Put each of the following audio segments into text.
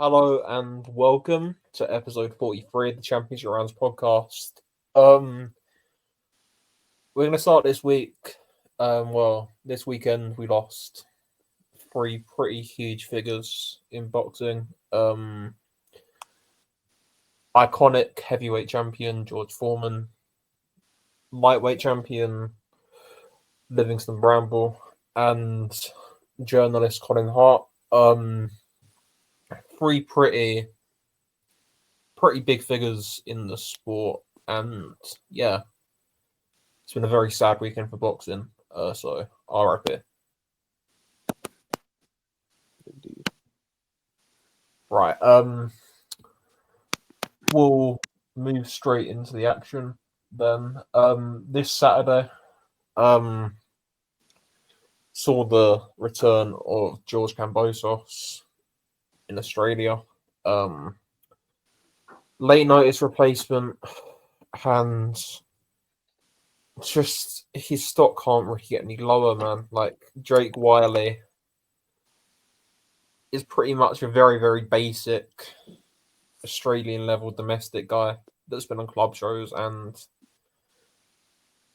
Hello and welcome to episode 43 of the Championship Rounds podcast. We're going to start this week. This weekend we lost three pretty huge figures in boxing. Iconic heavyweight champion George Foreman, lightweight champion Livingston Bramble, and journalist Colin Hart. Three pretty big figures in the sport, and yeah, it's been a very sad weekend for boxing. So RIP. Indeed. Right. We'll move straight into the action then. This Saturday, saw the return of George Kambosos in Australia. Late notice replacement, and just his stock can't really get any lower, man. Like Jake Wylie is pretty much a very, very basic Australian level domestic guy that's been on club shows, and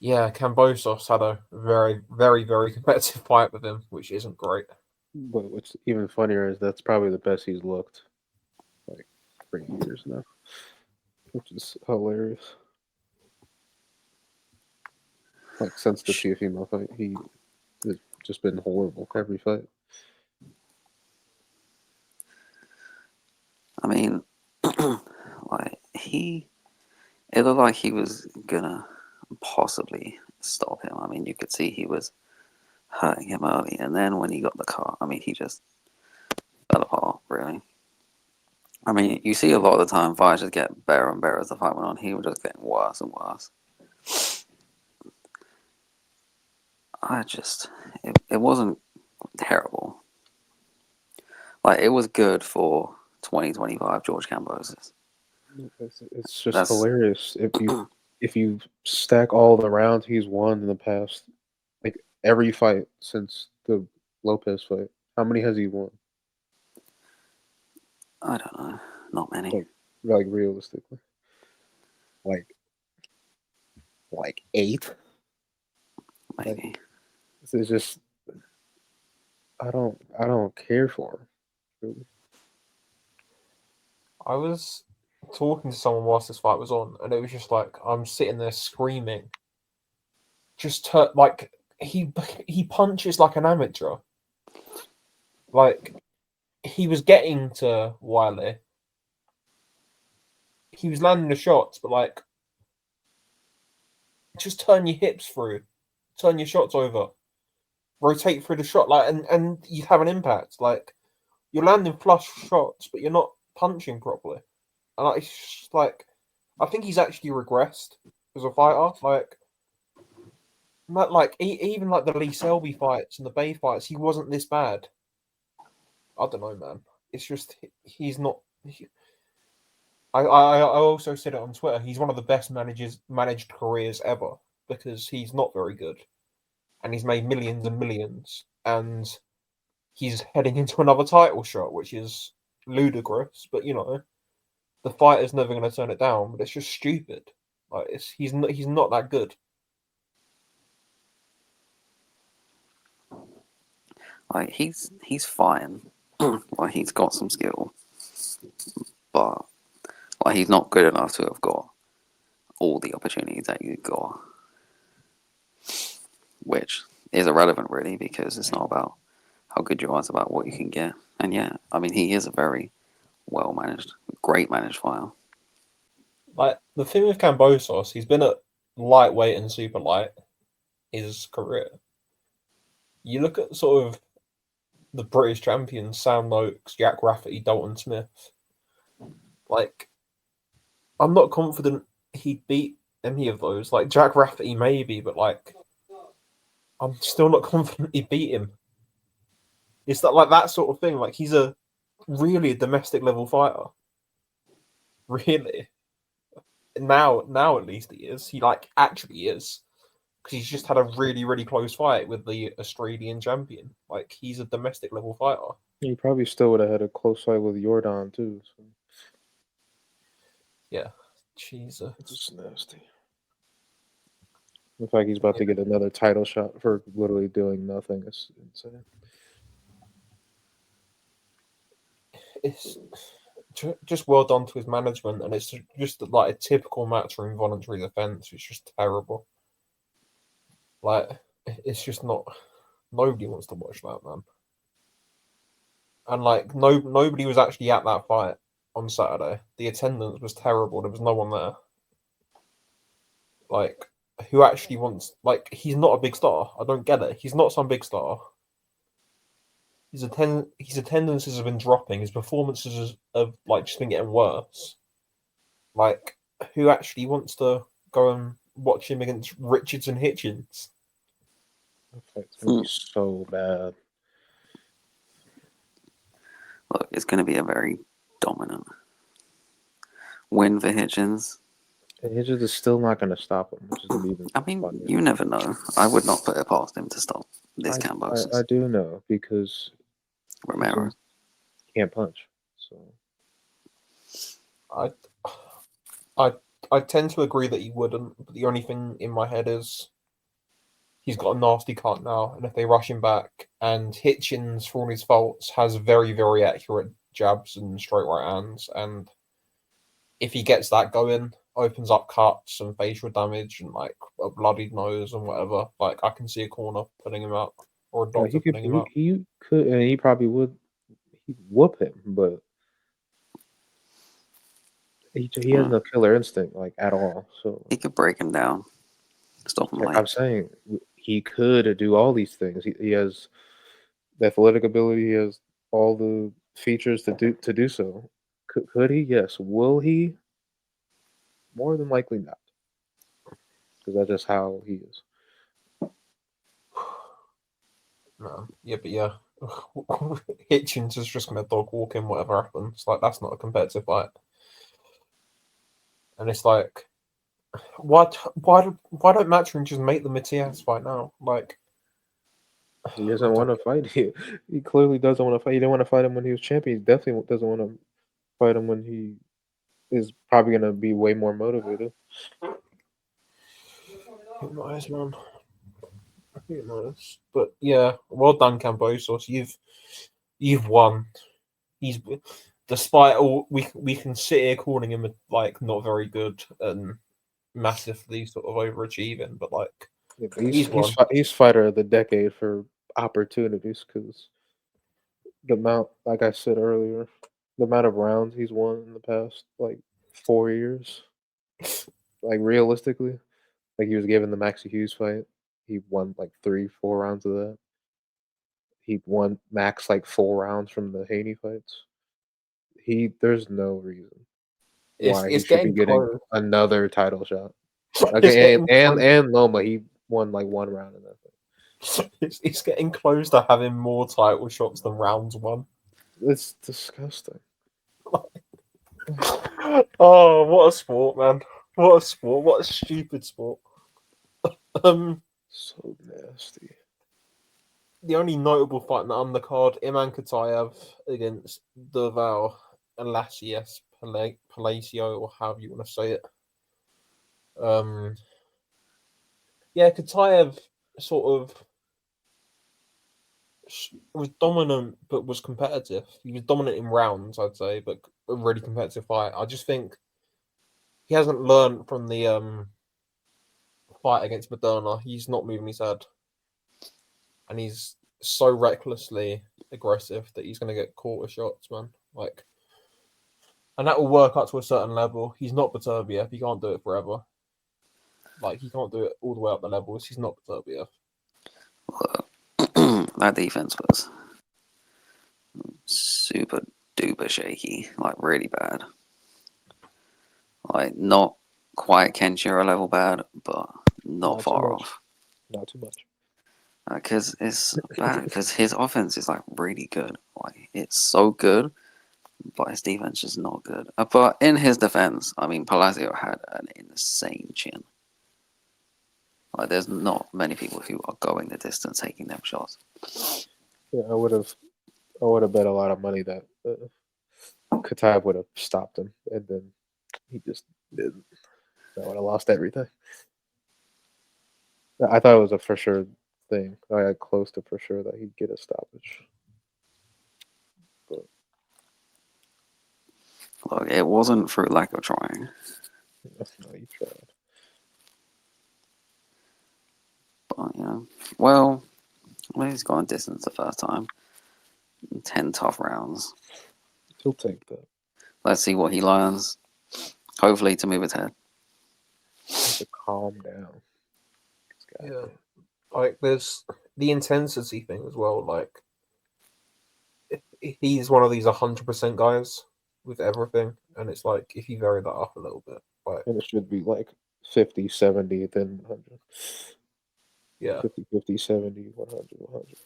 yeah, Kambosos had a very, very, very competitive fight with him, which isn't great. But what's even funnier is that's probably the best he's looked like 3 years now, which is hilarious. Like since the Teofimo fight, he has just been horrible every fight. I mean, it looked like he was gonna possibly stop him. I mean, you could see he was hurting him early, and then when he got the cut, I mean, he just fell apart, really. I mean, you see a lot of the time fights just get better and better as the fight went on. He was just getting worse and worse. It wasn't terrible. Like, it was good for 2025 George Kambosos. It's just hilarious if you stack all the rounds he's won in the past, like every fight since the Lopez fight. How many has he won? I don't know, not many. Like realistically, like 8. Maybe. It's just I don't care for him. Really. I was talking to someone whilst this fight was on, and it was just like I'm sitting there screaming. Like he punches like an amateur. Like he was getting to Wylie. He was landing the shots, but like just turn your hips through, turn your shots over, rotate through the shot, like and you have an impact. Like you're landing flush shots, but you're not punching properly. And it's just like, I think he's actually regressed as a fighter. Even like the Lee Selby fights and the Bay fights, he wasn't this bad. I don't know, man. It's just he's not. I also said it on Twitter. He's one of the best managed careers ever because he's not very good, and he's made millions and millions, and he's heading into another title shot, which is ludicrous. But you know, the fighter's never going to turn it down. But it's just stupid. Like he's not that good. Like he's fine. Like he's got some skill, but like he's not good enough to have got all the opportunities that you got, which is irrelevant really because it's not about how good you are, it's about what you can get. And yeah, I mean he is a very well managed, great managed fighter. Like the thing with Kambosos, he's been at lightweight and super light his career. You look at sort of the British champions, Sam Noakes, Jack Rafferty, Dalton Smith. Like, I'm not confident he'd beat any of those. Like Jack Rafferty maybe, but like, I'm still not confident he'd beat him. It's that sort of thing. Like he's really a domestic level fighter. Really. Now at least he is. He actually is. Because he's just had a really, really close fight with the Australian champion. Like, he's a domestic level fighter. He probably still would have had a close fight with Jordan too. So. Yeah, Jesus. It's nasty. The fact he's about to get another title shot for literally doing nothing is insane. It's just well done to his management, and it's just like a typical match for involuntary defense. It's just terrible. Like, it's just not. Nobody wants to watch that, man. And like, nobody was actually at that fight on Saturday. The attendance was terrible. There was no one there. Like, who actually wants? Like, he's not a big star. I don't get it. He's not some big star. His attendances have been dropping. His performances have like just been getting worse. Like, who actually wants to go and watch him against Richards and Hitchens? That fight's gonna be so bad. Look, it's going to be a very dominant win for Hitchens. And Hitchens is still not going to stop him, which is going to be even I mean, funnier. you never know. I would not put it past him to stop this Kambosos. I do know because Romero can't punch. So I tend to agree that he wouldn't. But the only thing in my head is he's got a nasty cut now, and if they rush him back, and Hitchens, for all his faults, has very, very accurate jabs and straight right hands, and if he gets that going, opens up cuts and facial damage and like a bloodied nose and whatever, like I can see a corner putting him out or a doctor putting him out. He could, and he probably would. He'd whoop him, but he has no killer instinct like at all. So he could break him down, stop him. I'm saying he could do all these things. He has the athletic ability. He has all the features to do so. Could he? Yes. Will he? More than likely not, because that's just how he is. No, yeah, but yeah, Hitchens is just gonna dog walk him whatever happens. Like that's not a competitive fight, and it's like, why don't Matchroom just make the Matias fight now? Like, he doesn't want to fight. He clearly doesn't want to fight. He didn't want to fight him when he was champion. He definitely doesn't want to fight him when he is probably gonna be way more motivated. Who knows, man? Who knows? But yeah, well done, Kambosos. You've won. He's despite all we can sit here calling him like not very good and massively sort of overachieving, but like Yeah, but he's fighter of the decade for opportunities because the amount, like I said earlier, the amount of rounds he's won in the past like 4 years, like realistically, like he was given the Maxie Hughes fight, he won like 3-4 rounds of that. He won max like 4 rounds from the Haney fights. There's no reason why he should be getting another title shot. Okay, and Loma, he won like 1 round in that fight. It's getting close to having more title shots than rounds won. It's disgusting. Oh, what a sport, man! What a sport! What a stupid sport. So nasty. The only notable fight in the undercard, Iman Katayev against Derval Elasius Palacio, or however you want to say it. Yeah, Katayev sort of was dominant, but was competitive. He was dominant in rounds, I'd say, but a really competitive fight. I just think he hasn't learned from the fight against Moderna. He's not moving his head, and he's so recklessly aggressive that he's going to get caught with shots, man. Like, and that will work up to a certain level. He's not Beterbiev. He can't do it forever. Like, he can't do it all the way up the levels. He's not Beterbiev. That defense was super duper shaky, like really bad. Like not quite Kenshiro level bad, but not far off. Not too much. Because it's bad. Because his offense is like really good. Like it's so good, but his defense is not good. But in his defense, I mean, Palacio had an insane chin. Like there's not many people who are going the distance taking them shots. Yeah, I would have I would have bet a lot of money that Kataib would have stopped him, and then he just didn't. I would have lost everything. I thought it was a for sure thing. I got close to for sure that he'd get a stoppage. But Look, it wasn't through lack of trying. no, he tried. But, well, he's gone distance the first time. 10 tough rounds. He'll take that. Let's see what he learns. Hopefully to move his head. To calm down. Yeah. Like, there's the intensity thing as well. Like, he's one of these 100% guys with everything. And it's like, if you vary that up a little bit. Like, and it should be like 50, 70, then 100. Yeah. 50, 50, 70, 100, 100.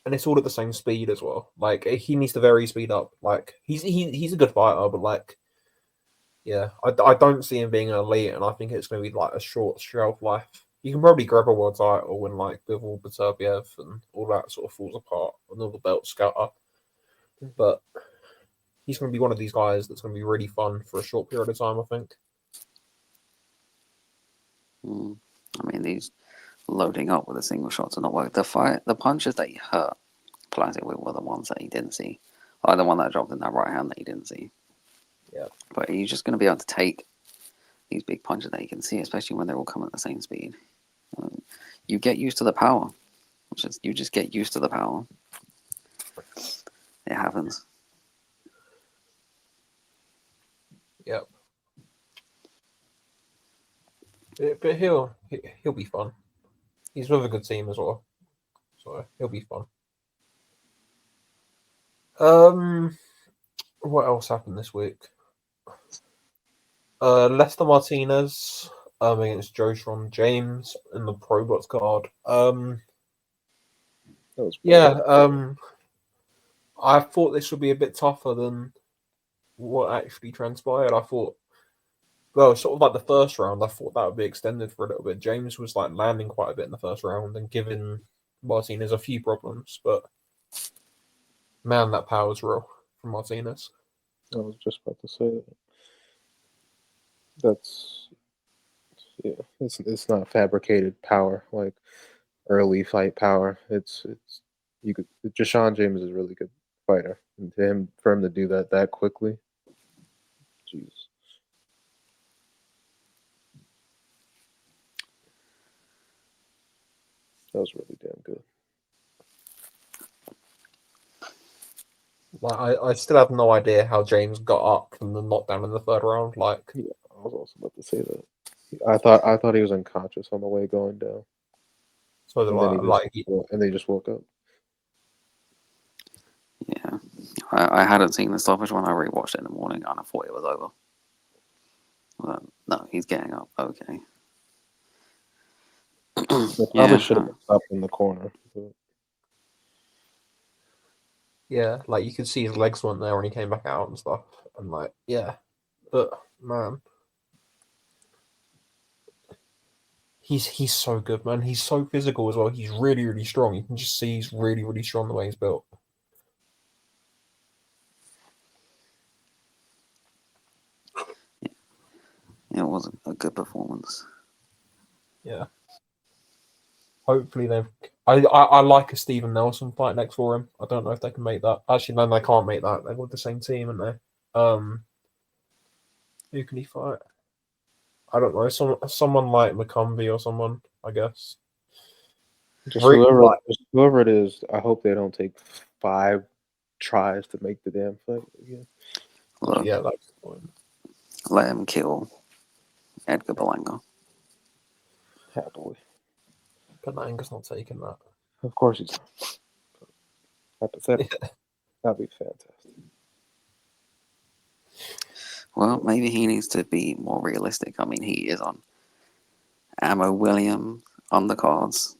And it's all at the same speed as well. Like, he needs to vary speed up. Like, he's a good fighter, but like, yeah, I don't see him being an elite, and I think it's going to be like a short shelf life. You can probably grab a world title when like Bivol Beterbiev and all that sort of falls apart and all the belts scatter. But he's going to be one of these guys that's going to be really fun for a short period of time, I think. I mean, these loading up with a single shots are not work. The punches that he hurt Platic with were the ones that he didn't see. Like the one that dropped in that right hand that he didn't see. Yeah. But he's just going to be able to take these big punches that you can see, especially when they're all coming at the same speed. You get used to the power. You just get used to the power. It happens. Yep. But he'll be fun. He's with a good team as well, so he'll be fun. What else happened this week? Lester Martinez against Joshua James in the Probots card. I thought this would be a bit tougher than what actually transpired. I thought, well, sort of like the first round, I thought that would be extended for a little bit. James was like landing quite a bit in the first round and giving Martinez a few problems, but man, that power's real from Martinez. I was just about to say that. That's it's not fabricated power like early fight power. It's you could. Joshua James is a really good fighter, and for him to do that quickly, jeez. That was really damn good. Like, I still have no idea how James got up from the knockdown in the third round. Like, Yeah, I was also about to say that. I thought he was unconscious on the way going down. so And they just woke up. Yeah, I hadn't seen the stoppage when I rewatched it in the morning, and I thought it was over. But no, he's getting up. Okay. They probably should have been stopped in the corner. But... Yeah, like you could see his legs weren't there when he came back out and stuff. And like, yeah, but man, he's so good, man. He's so physical as well. He's really, really strong. You can just see he's really, really strong the way he's built. It was a good performance. Yeah. Hopefully they've. I like a Steven Nelson fight next for him. I don't know if they can make that. Actually, no, they can't make that. They've got the same team, aren't they? Who can he fight? I don't know. Someone like McCumbee or someone, I guess. Just whoever it is, I hope they don't take 5 tries to make the damn fight again. Look, yeah, that's the point. Let him kill Edgar Berlanga. Happily. Berlanga's not taking that. Of course he's not. Hypothetically. Yeah. That'd be fantastic. Well, maybe he needs to be more realistic. I mean, he is on Ammo Williams undercards.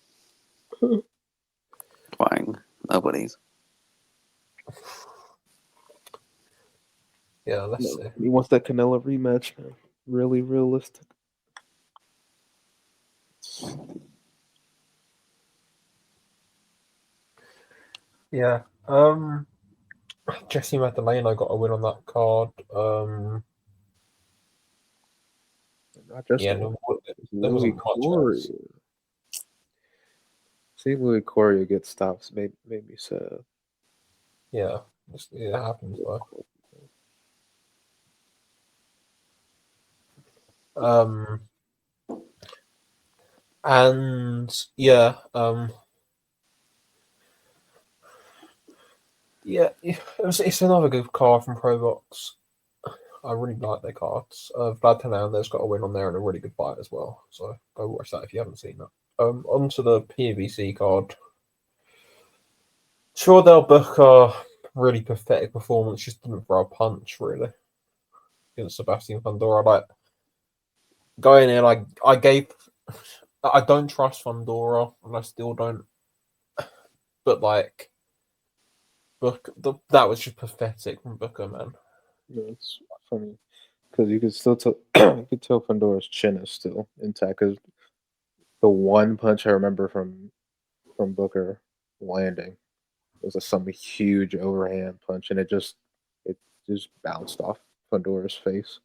Playing nobody's. Yeah, let's see. He wants that Canelo rematch, man. Really realistic. Yeah, Jesse Magdaleno got a win on that card. Not just Yeah, there Louis wasn't much else. Coria. Seeing Louis Coria get stops made me sad. Yeah, it happens though. And yeah, yeah, it's another good card from Pro Box. I really like their cards. Vlad Hernandez got a win on there and a really good fight as well. So go watch that if you haven't seen that. Onto the PBC card. Fundora-Booker, really pathetic performance. Just didn't throw a punch really against Sebastian Fundora. Like going in, I don't trust Fundora, and I still don't. But like that was just pathetic from Booker, man. Yeah, it's funny because you could still tell you could tell Fundora's chin is still intact. Because the one punch I remember from Booker landing was some huge overhand punch, and it just bounced off Fundora's face,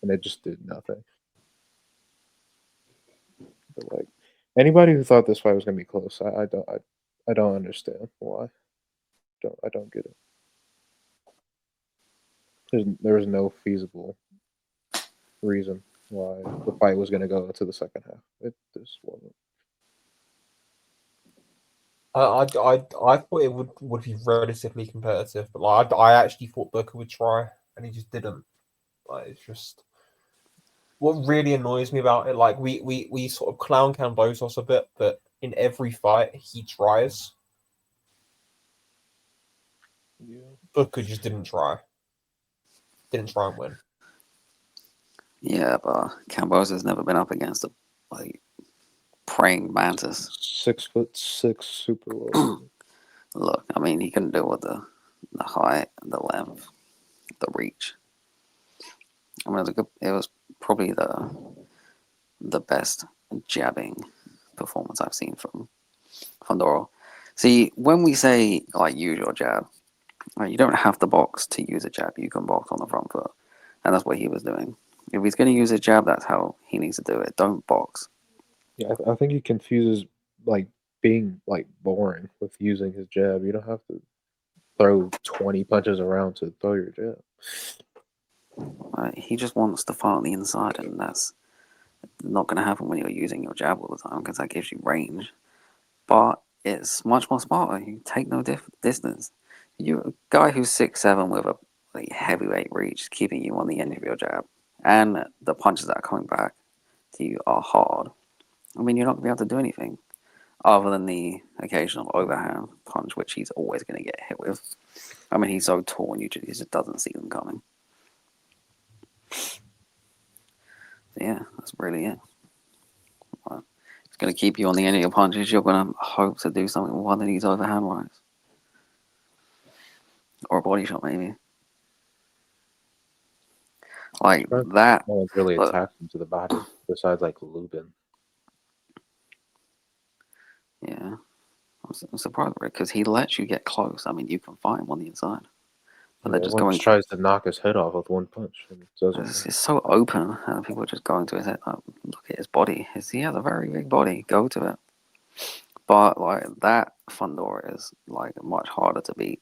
and it just did nothing. But like anybody who thought this fight was gonna be close, I don't understand why. I don't get it. There was no feasible reason why the fight was gonna go into the second half. It just wasn't. I thought it would be relatively competitive, but like I actually thought Booker would try, and he just didn't. Like it's just what really annoys me about it. Like we sort of clown Kambosos a bit, but in every fight he tries. Yeah. Booker just didn't try. Didn't try and win. Yeah, but Kambosos never been up against a like praying mantis. 6'6" super low. Look, I mean, he couldn't deal with the height, the length, the reach. I mean, it was probably the best jabbing performance I've seen from Fundora. See, when we say like use your jab, you don't have to box to use a jab. You can box on the front foot, and that's what he was doing. If he's going to use a jab, that's how he needs to do it. Don't box. Yeah, I think he confuses like being like boring with using his jab. You don't have to throw 20 punches around to throw your jab. He just wants to fight on the inside, and that's not going to happen when you're using your jab all the time because that gives you range. But it's much more smarter. You take no distance. You're a guy who's 6'7" with a heavyweight reach, keeping you on the end of your jab, and the punches that are coming back to you are hard. I mean, you're not going to be able to do anything other than the occasional overhand punch, which he's always going to get hit with. I mean, he's so tall, and he just doesn't see them coming. So yeah, that's really it. It's going to keep you on the end of your punches. You're going to hope to do something with one of these overhand rights. Or a body shot, maybe. Like that. No one's really attacked him to the body besides like Lubin. Yeah. I'm surprised because he lets you get close. I mean, you can fight him on the inside. But they're just Everyone going. tries to knock his head off with one punch. And it doesn't It's so open, and people are just going to his head. Like, look at his body. He has a very big body. Go to it. But like that Fundora is like much harder to beat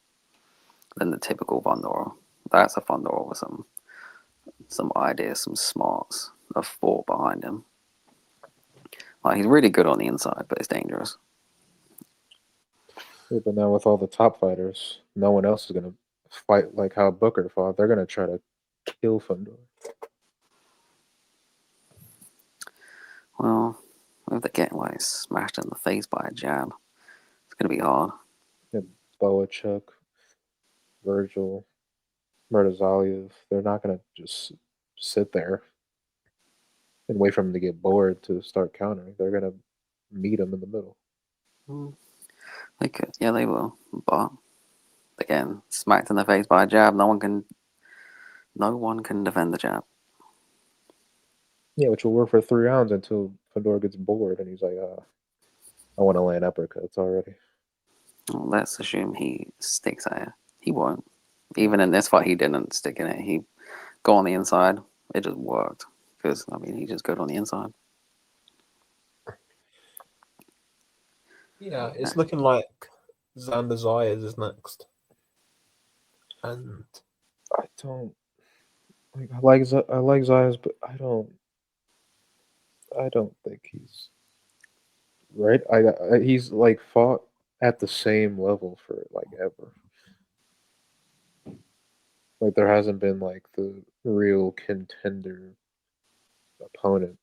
than the typical Fundora. That's a Fundora with some ideas, some smarts, a thought behind him. Like he's really good on the inside, but it's dangerous. Yeah, but now with all the top fighters, no one else is gonna fight like how Booker fought. They're gonna try to kill Fundora. Well, if they get like smashed in the face by a jab, it's gonna be hard. Yeah, Boachuk, Virgil, Murtazaliev, they're not gonna just sit there and wait for him to get bored to start countering. They're gonna meet him in the middle. They could, yeah, they will. But again, smacked in the face by a jab, no one can defend the jab. Yeah, which will work for 3 rounds until Fundora gets bored and he's like, I want to land uppercuts already. Well, let's assume he sticks at it. He won't. Even in this fight, he didn't stick in it. He got on the inside. It just worked. Because, I mean, he just got on the inside. Yeah, it's looking like Xander Zayas is next. And I don't like. I like Zayas, but I don't think he's right. He's like fought at the same level for like ever. Like there hasn't been like the real contender opponent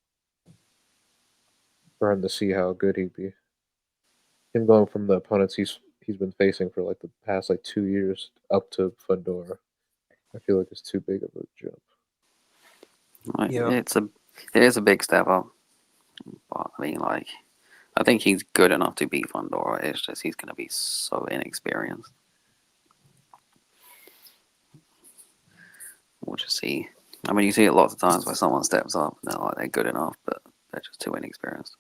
for him to see how good he'd be. Him going from the opponents he's been facing for like the past like 2 years up to Fundora, I feel like it's too big of a jump. Like, yeah, it is a big step up. But, I mean, like, I think he's good enough to beat Fundora. It's just he's going to be so inexperienced. We'll just see. I mean, you see it lots of times where someone steps up and they're good enough, but they're just too inexperienced.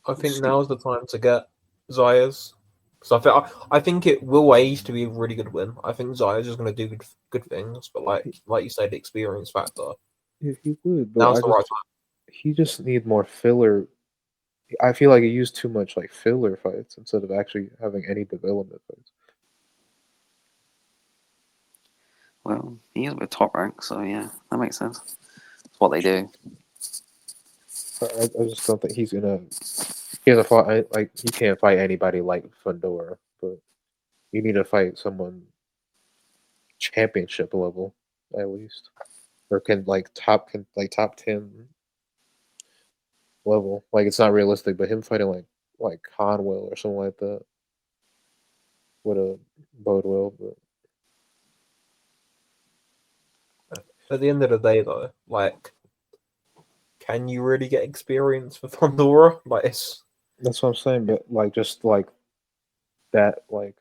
I think now's the time to get Zayas. Because I think it will age to be a really good win. I think Zayas is going to do good things, but like you said, the experience factor. Yeah, he would, but Now's the right time. he just need more filler. I feel like he used too much like filler fights instead of actually having any development fights. Well, he is with Top Rank, so yeah, that makes sense. It's what they do. I just don't think he's gonna. He hasn't fought like he can't fight anybody like Fundora, but you need to fight someone championship level at least, or can like top 10 level. Like it's not realistic, but him fighting like Conwell or something like that would have bode well. But At the end of the day, though, like, can you really get experience for Fundora? Like, it's that's what I'm saying. But like just like that, like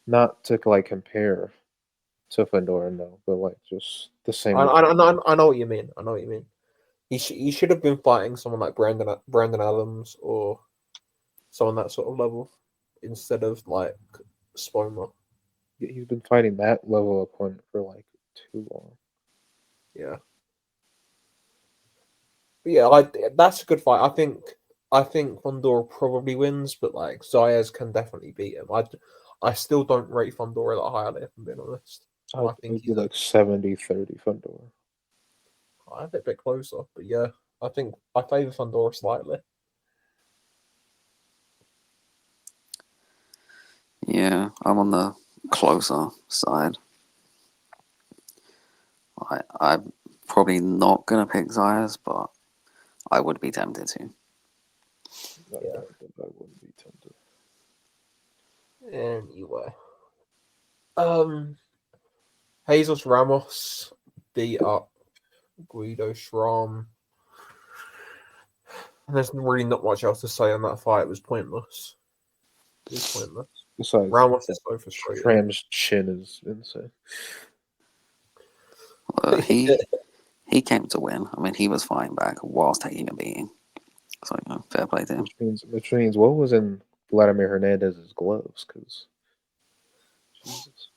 not to like compare to Fundora, no, but like just the same. I know what you mean. I know what you mean. He should have been fighting someone like Brandon Adams or someone that sort of level instead of like Spoma. He's been fighting that level of opponent for like too long. Yeah. But yeah, that's a good fight. I think Fundora probably wins, but like Zayas can definitely beat him. I still don't rate Fundora that highly, if I'm being honest. I think I'd be he's like 70-30 Fundora. a bit closer, but yeah, I think I favour Fundora slightly. Yeah, I'm on the closer side. I'm probably not gonna pick Zayas, but I would be tempted to. Yeah. I wouldn't be tempted. Anyway, Jesus Ramos beat up Guido Schramm. And there's really not much else to say on that fight. It was pointless. It was pointless. Besides, Ramos is so frustrating. Schramm's chin is insane. He came to win. I mean, he was fighting back whilst taking a beating. So, fair play to him. Which means what was in Vladimir Hernandez's gloves? Because Jesus,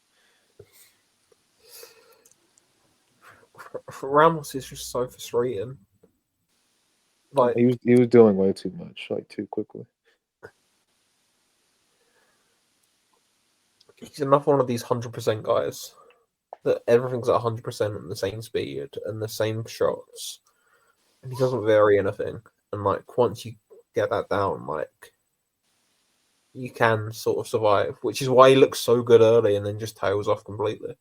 Ramos is just so frustrating. Like he was doing way too much, like too quickly. he's another one of these 100% guys that everything's at 100% and the same speed and the same shots, and he doesn't vary anything. And like once you get that down, like you can sort of survive, which is why he looks so good early and then just tails off completely.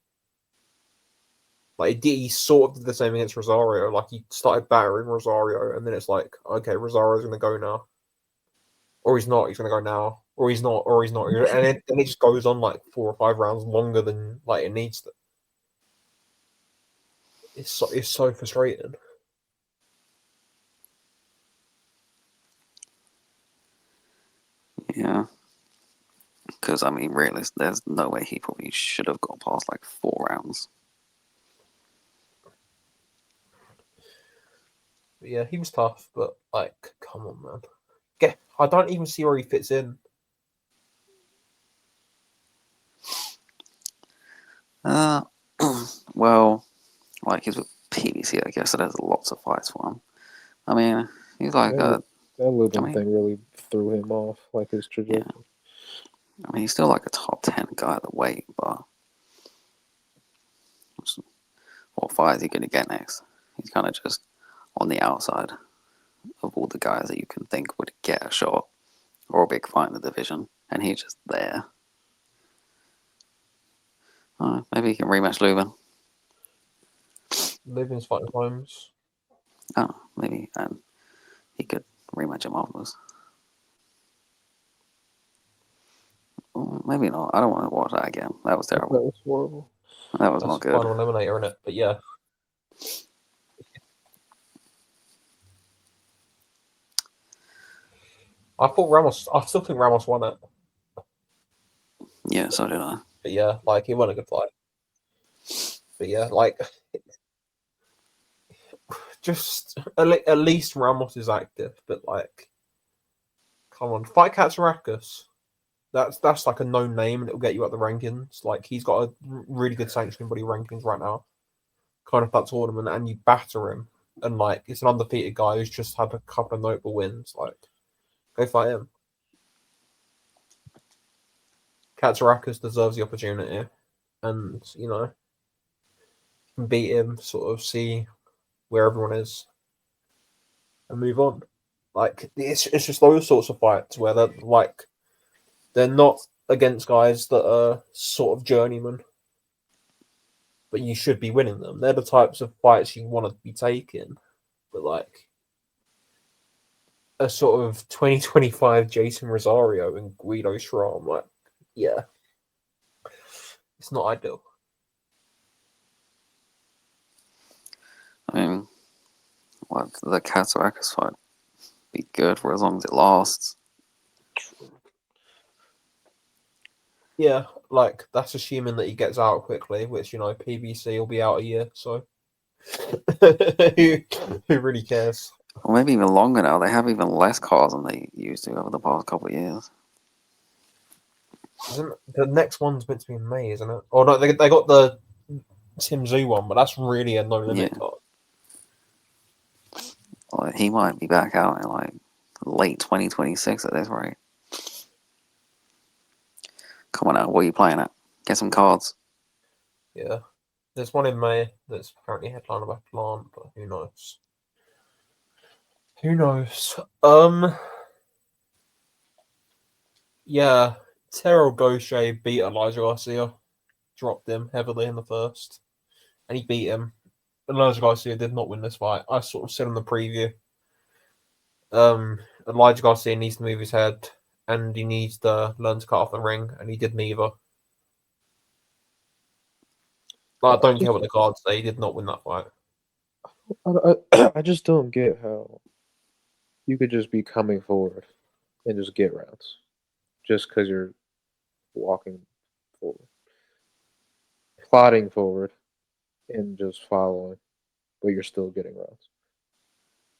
Like he sort of did the same against Rosario. Like he started battering Rosario, and then it's like, okay, Rosario's gonna go now, or he's not. He's gonna go now, or he's not, or he's not. And it just goes on like 4 or 5 rounds longer than like it needs to. It's so frustrating. Yeah. Because, I mean, really, there's no way he probably should have got past like 4 rounds. But yeah, he was tough, but like, come on, man. I don't even see where he fits in. Well, like he's with PBC, I guess, so there's lots of fights for him. I mean, he's like that Lubin I mean, thing really threw him off, like his trajectory. I mean, he's still like a top 10 guy at the weight, but what fight is he going to get next? He's kind of just on the outside of all the guys that you can think would get a shot or a big fight in the division, and he's just there. Maybe he can rematch Lubin. Lubin's fighting Holmes. Oh, maybe, and he could rematch him afterwards. Maybe not. I don't want to watch that again. That was terrible. That was horrible. That was That's not good. Final Eliminator in it, but yeah. I still think Ramos won it. Yeah, so did I. But yeah, like he won a good fight. But yeah, like just at least Ramos is active. But like, come on, fight Katsourakis. That's like a known name, and it'll get you up the rankings. Like he's got a really good sanctioning body rankings right now. Kind of that tournament, and you batter him, and like it's an undefeated guy who's just had a couple of notable wins. Like, go fight him. Katsourakis deserves the opportunity, and beat him. Sort of see where everyone is, and move on. Like it's just those sorts of fights where they're not against guys that are sort of journeymen, but you should be winning them. They're the types of fights you want to be taking, but like a sort of 2025 Jason Rosario and Guido Schramm, like, yeah, it's not ideal. I mean, like the Katsourakis fight be good for as long as it lasts. Yeah, like that's assuming that he gets out quickly, which PBC will be out a year, so who really cares? Or maybe even longer now. They have even less cars than they used to over the past couple of years. Isn't the next one's meant to be in May, isn't it? Oh no, they got the Tim Zoo one, but that's really a no limit card. Like, he might be back out in like late 2026 at this rate. Come on now, what are you playing at? Get some cards. Yeah. There's one in May that's apparently headlined by Plant, but who knows? Who knows? Yeah. Terrell Gaucher beat Elijah Garcia. Dropped him heavily in the first. And he beat him. Elijah Garcia did not win this fight. I sort of said in the preview. Elijah Garcia needs to move his head and he needs to learn to cut off the ring, and he did neither. I don't care what the cards say, he did not win that fight. I just don't get how you could just be coming forward and just get rounds just because you're walking forward, plodding forward, and just following, but you're still getting rounds.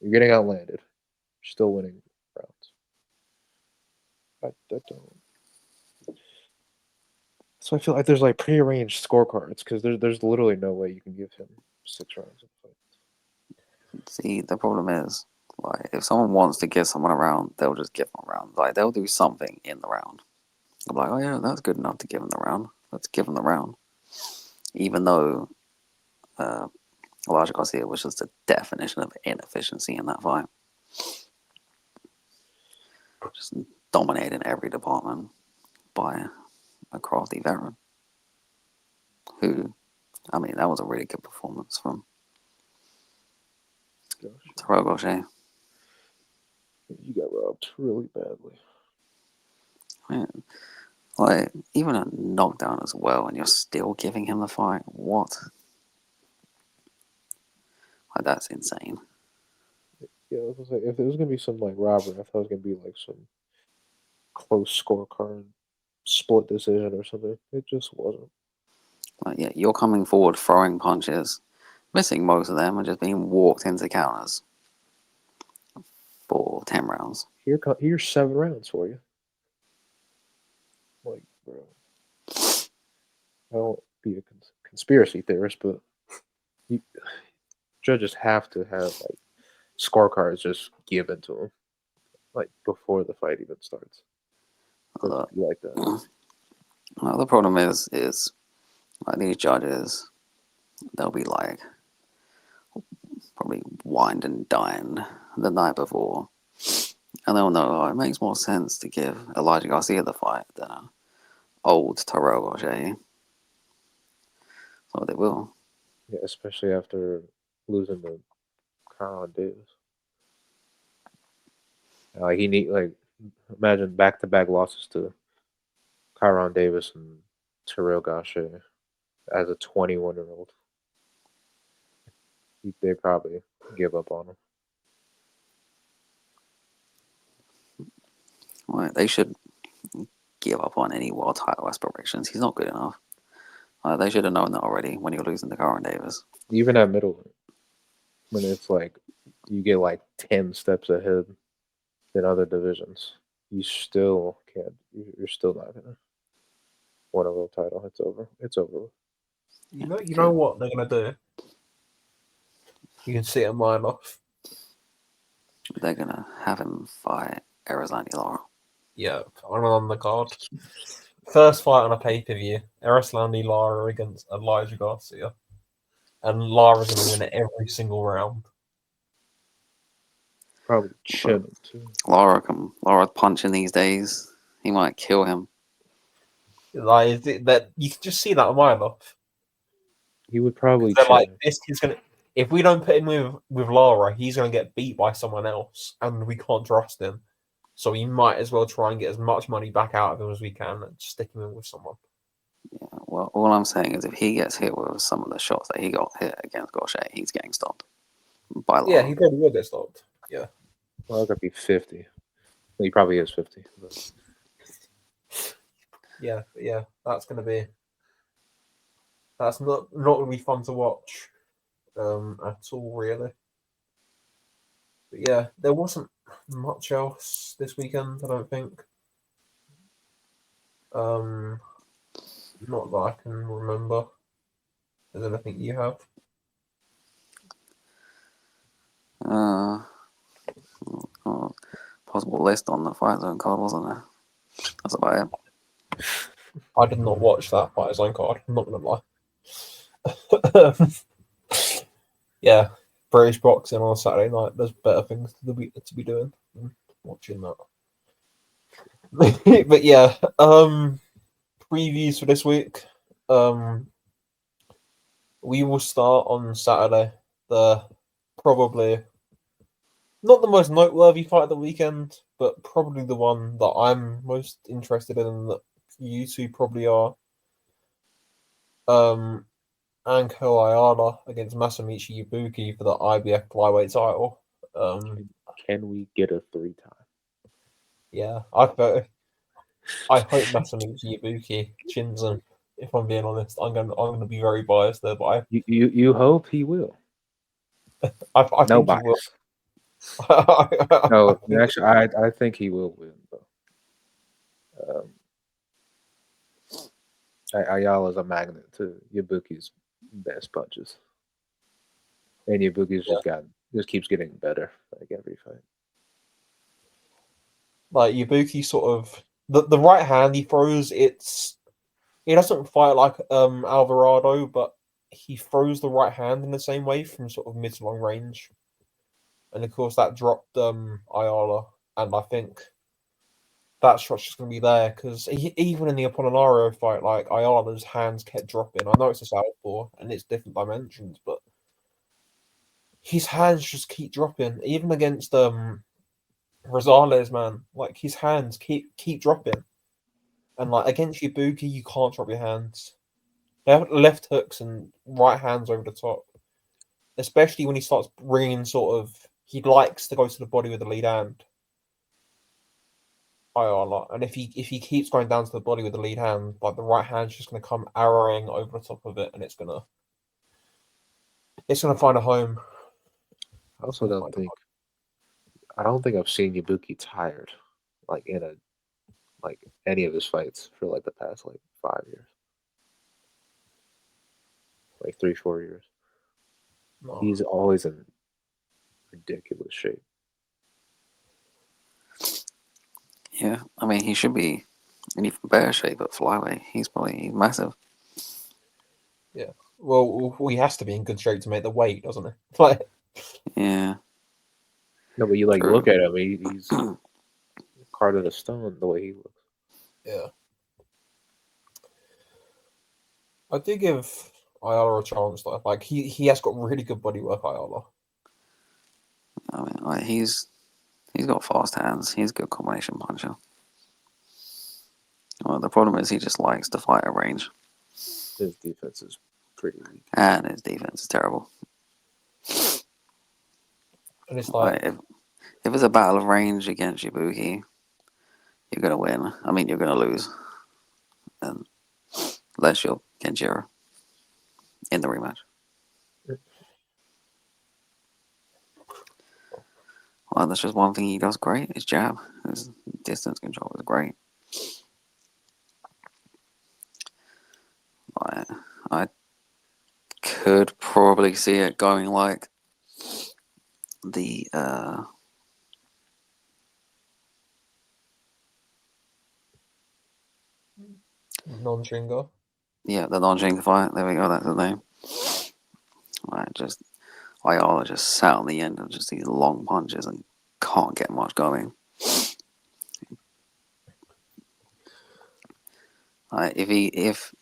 You're getting outlanded, you're still winning rounds. I don't. So I feel like there's like prearranged scorecards because there's literally no way you can give him 6 rounds of the fight. See, the problem is, like, if someone wants to give someone a round, they'll just give them a round. Like, they'll do something in the round. I'm like, oh yeah, that's good enough to give him the round. Let's give him the round. Even though Elijah Garcia was just a definition of inefficiency in that fight. Just dominating every department by a crafty veteran. Who, I mean, that was a really good performance from Terrell Gaucher. You got robbed really badly. Man, like, even a knockdown as well, and you're still giving him the fight. What? Like, that's insane. Yeah, I was like, if there was gonna be some like robbery, I thought it was gonna be like some close scorecard, split decision or something. It just wasn't. Like, yeah, you're coming forward, throwing punches, missing most of them, and just being walked into counters. for 10 rounds. Here's 7 rounds for you. Like, bro, I don't be a conspiracy theorist, but judges have to have like scorecards just given to them, like before the fight even starts. Like that. The problem is like these judges, they'll be like probably wined and dined the night before, and they'll know it makes more sense to give Elijah Garcia the fight than old Terrell Rocher. So they will. Yeah, especially after losing to Kyle Davis. Like imagine back-to-back losses to Kyron Davis and Terrell Gaucher as a 21-year-old. They probably give up on him. Well, they should give up on any world title aspirations. He's not good enough. They should have known that already when you're losing to Kyron Davis. Even at middleweight, when it's like you get like 10 steps ahead in other divisions, you still can't. You're still not gonna win a world title. It's over. It's over. You know what they're gonna do? You can see it a mile off. They're gonna have him fight Arizona Lara. Yeah, on the card. First fight on a pay-per-view, Erislandy Lara against Elijah Garcia. And Lara's going to win it every single round. Probably chin him too. Lara punching these days. He might kill him. Like that, you can just see that a mile off. He would probably chin like him. This kid's gonna. If we don't put him with Lara, he's going to get beat by someone else, and we can't trust him. So we might as well try and get as much money back out of him as we can and stick him in with someone. Yeah, well, all I'm saying is if he gets hit with some of the shots that he got hit against Gaucher, he's getting stopped by Lara. Yeah, he probably will get stopped. Yeah. Well, that could be 50. Well, he probably is 50. But... Yeah, that's not going to be fun to watch at all, really. But yeah, there wasn't much else this weekend, I don't think. Not that I can remember. Is there anything you have? Possible list on the Fight Zone card, wasn't there? That's about it. I did not watch that Fight Zone card. I'm not gonna lie. Yeah, British boxing on a Saturday night. There's better things to be doing than watching that. But yeah, previews for this week. We will start on Saturday. Probably not the most noteworthy fight of the weekend, but probably the one that I'm most interested in and that you two probably are. Anko Ayala against Masamichi Yabuki for the IBF flyweight title. Can we get a 3-time? Yeah, I hope Masamichi Yabuki chins him. If I'm being honest, I'm gonna be very biased there, but you hope he will. I think no he bias. will. No, actually, I think he will win though. Ayala's a magnet to Yabuki's best punches, and Yabuki's just keeps getting better like every fight. Like Yabuki, sort of the right hand he throws. He doesn't fight like Alvarado, but he throws the right hand in the same way from sort of mid to long range. And of course, that dropped Ayala, and I think that shot's just going to be there because even in the Apollinario fight, like Ayala's hands kept dropping. I know it's a southpaw and it's different dimensions, but his hands just keep dropping. Even against Rosales, man, like his hands keep dropping. And like against Yabuki, you can't drop your hands. They have left hooks and right hands over the top, especially when he starts bringing he likes to go to the body with the lead hand. Ayala, and if he keeps going down to the body with the lead hand, like the right hand's just going to come arrowing over the top of it, and it's gonna find a home. I also don't think I don't think I've seen Yabuki tired, like any of his fights for like the past 5 years, like 3-4 years. No. He's always in ridiculous shape. Yeah, I mean, he should be in even better shape at flyweight. He's massive. Yeah. Well, he has to be in good shape to make the weight, doesn't he? Like, Yeah. No, but you True. look at him, he's carved of stone the way he looks. yeah. I did give Ayala a chance though. Like he has got really good body work, Ayala. I mean, like he's got fast hands. He's a good combination puncher. Well, the problem is he just likes to fight at range. His defense is pretty weak. And his defense is terrible. And it's like if it's a battle of range against Yabuki, you're gonna win. I mean, you're gonna lose, unless you're Kenjiro in the rematch. Well, that's just one thing he does great. His jab, his distance control is great. I could probably see it going like the non-Shingo. Yeah, the non-Shingo fight. There we go. That's the name. Ayala just sat on the end of just these long punches and can't get much going. If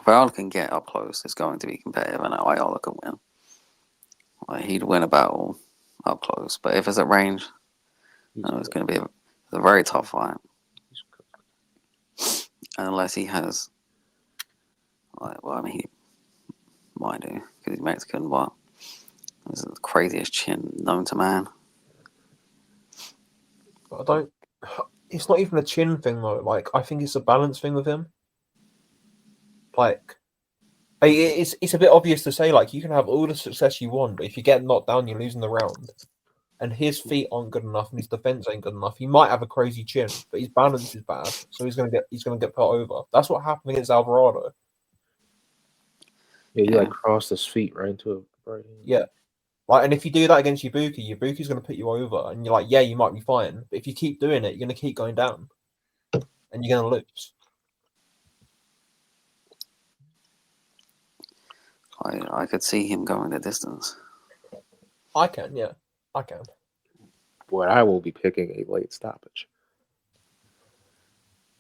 Ayala can get up close, it's going to be competitive, and Ayala can win. He'd win a battle up close, but if it's at range, it's going to be a very tough fight. And unless he has, he might do because he's Mexican, but this is the craziest chin known to man. But it's not even a chin thing though. Like I think it's a balance thing with him. Like it's a bit obvious to say like you can have all the success you want, but if you get knocked down, you're losing the round. And his feet aren't good enough, and his defense ain't good enough. He might have a crazy chin, but his balance is bad, so he's gonna get put over. That's what happened against Alvarado. Yeah, you crossed his feet right into it. Right. Yeah. Like, and if you do that against Yabuki's going to put you over, and you're like, yeah, you might be fine, but if you keep doing it, you're going to keep going down, and you're going to lose. I could see him going the distance. I can, yeah, I can. But I will be picking a late stoppage.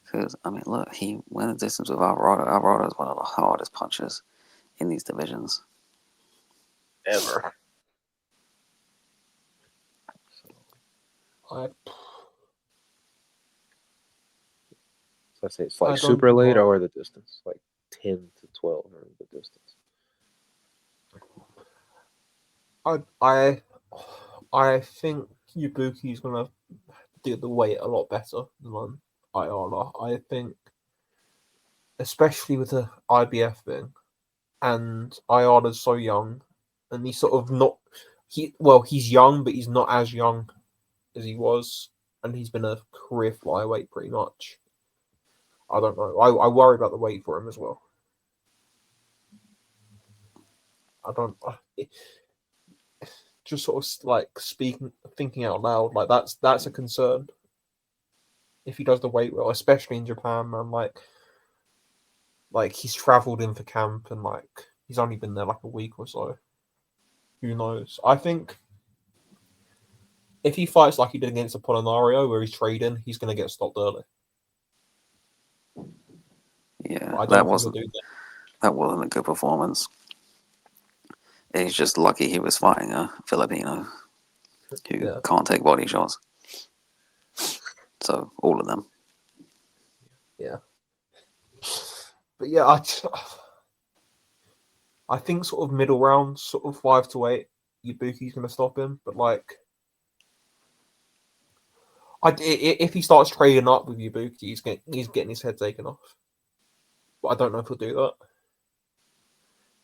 Because, I mean, look, he went the distance with Alvarado. Alvarado is one of the hardest punchers in these divisions. Ever. So I say it's like super late or the distance, like 10 to 12 or the distance. I think Yabuki's going to do the weight a lot better than Ayala. I think, especially with the IBF thing, and Ayala's so young, and he's sort of not. He's young, but he's not as young as he was, and he's been a career flyweight pretty much. I don't know. I worry about the weight for him as well. I don't. Just sort of like thinking out loud, like that's a concern. If he does the weight well, especially in Japan, man, like he's travelled in for camp and like he's only been there like a week or so. Who knows? I think if he fights like he did against Apolinario, where he's trading, he's going to get stopped early. Yeah, that wasn't a good performance. He's just lucky he was fighting a Filipino who can't take body shots. So, all of them. Yeah. But yeah, I think sort of middle rounds, sort of 5 to 8, Yabuki's going to stop him. But like, if he starts trading up with Yabuki, he's getting his head taken off. But I don't know if he'll do that.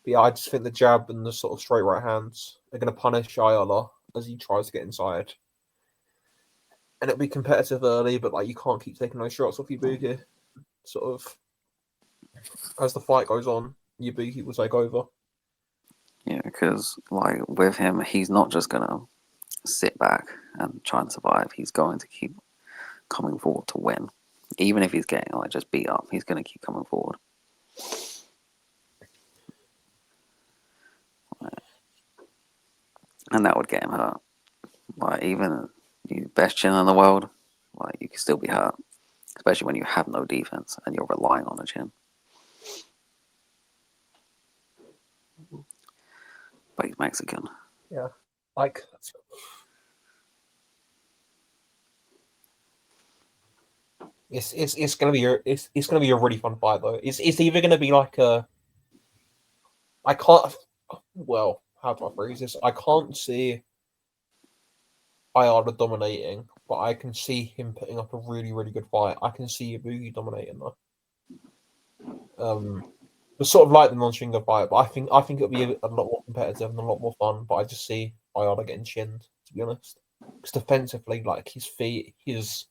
But yeah, I just think the jab and the sort of straight right hands are going to punish Ayala as he tries to get inside. and it'll be competitive early, but like you can't keep taking those shots off Ibuki. Sort of as the fight goes on, Ibuki will take over. Yeah, because like with him, he's not just gonna sit back and try and survive. He's going to keep coming forward to win, even if he's getting like just beat up. He's gonna keep coming forward. And that would get him hurt. Like even you best chin in the world, like you can still be hurt, especially when you have no defense and you're relying on a chin. But he's Mexican. Yeah, like it's gonna be a really fun fight though. It's either gonna be like a I can't well how do I phrase this? I can't see Ayala dominating, but I can see him putting up a really, really good fight. I can see Ibuki dominating though. It's sort of like the non-stringer fight, but I think it'll be a lot more competitive and a lot more fun. But I just see Ayala getting chinned, to be honest. Because defensively, like his feet, just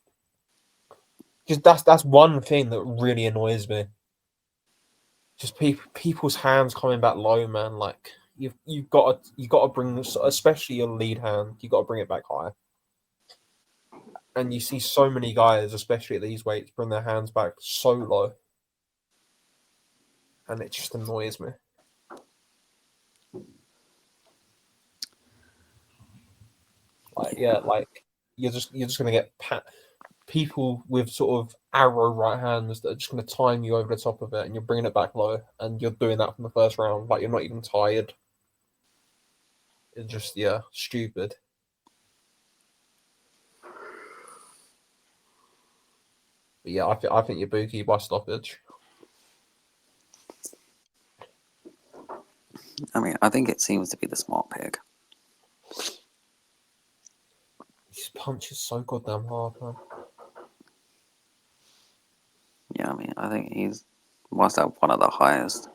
that's one thing that really annoys me. Just people's hands coming back low, man. Like you've got to bring, especially your lead hand, you got to bring it back high. And you see so many guys, especially at these weights, bring their hands back so low, and it just annoys me. Like you're just gonna get people with sort of arrow right hands that are just gonna time you over the top of it, and you're bringing it back low, and you're doing that from the first round. Like you're not even tired. It's just stupid. But yeah, I think Yabuki by stoppage. I mean, I think it seems to be the smart pick. His punch is so goddamn hard, man. Yeah, I mean, I think he's must have one of the highest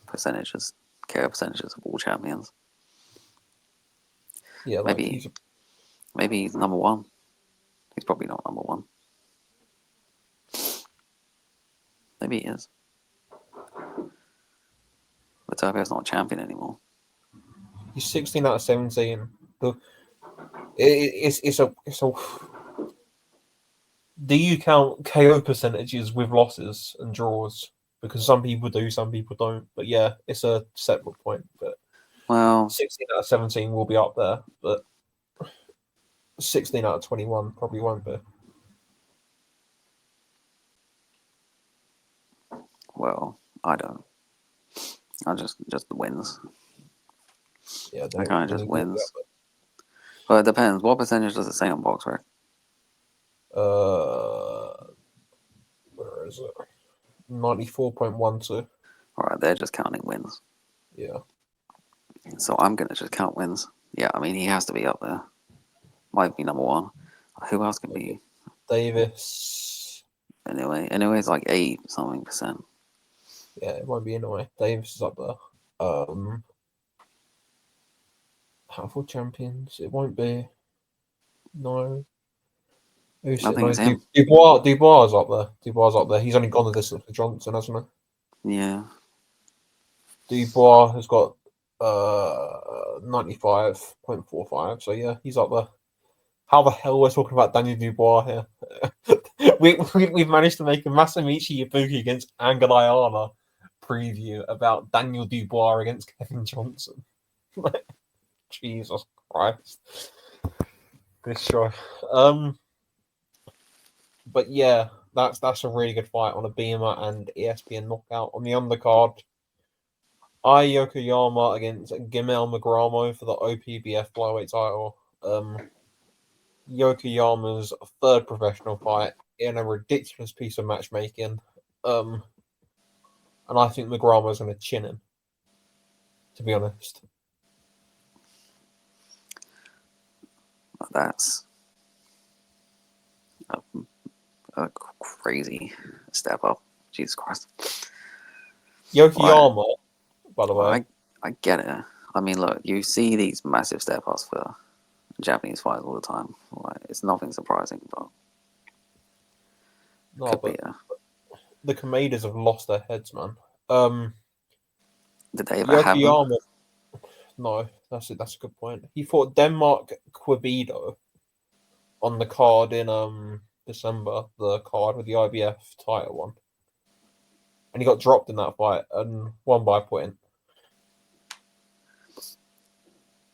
percentages, KO percentages of all champions. Yeah, like maybe he's number one. He's probably not number one. Maybe he is. But Tokyo's not a champion anymore. he's 16 out of 17. It's a. Do you count KO percentages with losses and draws? Because some people do, some people don't. But yeah, it's a separate point. But Well, 16 out of 17 will be up there, but 16 out of 21 probably won't be. well, I don't. I just wins. Yeah, I kind of just wins. But it depends. What percentage does it say on BoxRec? Where is it? 94.12. Alright, they're just counting wins. Yeah. So I'm gonna just count wins. Yeah, I mean he has to be up there. Might be number one. Who else can be? Davis. Anyway, it's like 8-something%. Yeah, it won't be anyway. Davis is up there. Powerful champions. It won't be. No. I think it's him. Dubois is up there. Dubois is up there. He's only gone the distance for Johnson, hasn't he? Yeah. Dubois has got 95.45. So yeah, he's up there. How the hell we're talking about Daniel Dubois here? We've managed to make a Masamichi Ibuki against Angel Ayala preview about Daniel Dubois against Kevin Johnson. Jesus Christ. This show. But yeah, that's a really good fight on a Beamer and ESPN knockout. On the undercard, Yokoyama against Gimel Magramo for the OPBF flyweight title. Yokoyama's third professional fight in a ridiculous piece of matchmaking. And I think Magramo's going to chin him, to be honest. That's a crazy step up. Jesus Christ. Yokoyama, by the way. I get it. I mean, look, you see these massive step ups for Japanese fighters all the time. Like, it's nothing surprising, but No, could but be a... the Kamedas have lost their heads, man. Did they ever have them? Yokoyama. No, that's it. That's a good point. He fought Denmark Quibido on the card in December, the card with the IBF title one, and he got dropped in that fight and won by a point.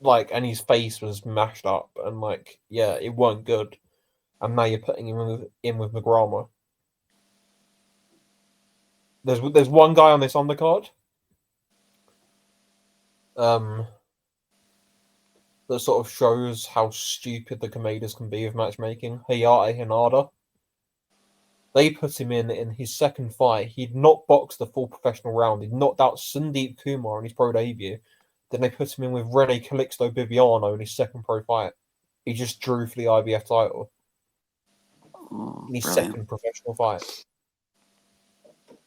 Like, and his face was mashed up, and like, yeah, it wasn't good. And now you're putting him in with Magramo. There's one guy on this undercard. That sort of shows how stupid the Kamedas can be with matchmaking. Hayate Hinada. They put him in his second fight. He'd not boxed the full professional round. He'd knocked out Sandeep Kumar in his pro debut. Then they put him in with Rene Calixto Bibiano in his second pro fight. He just drew for the IBF title in his second professional fight.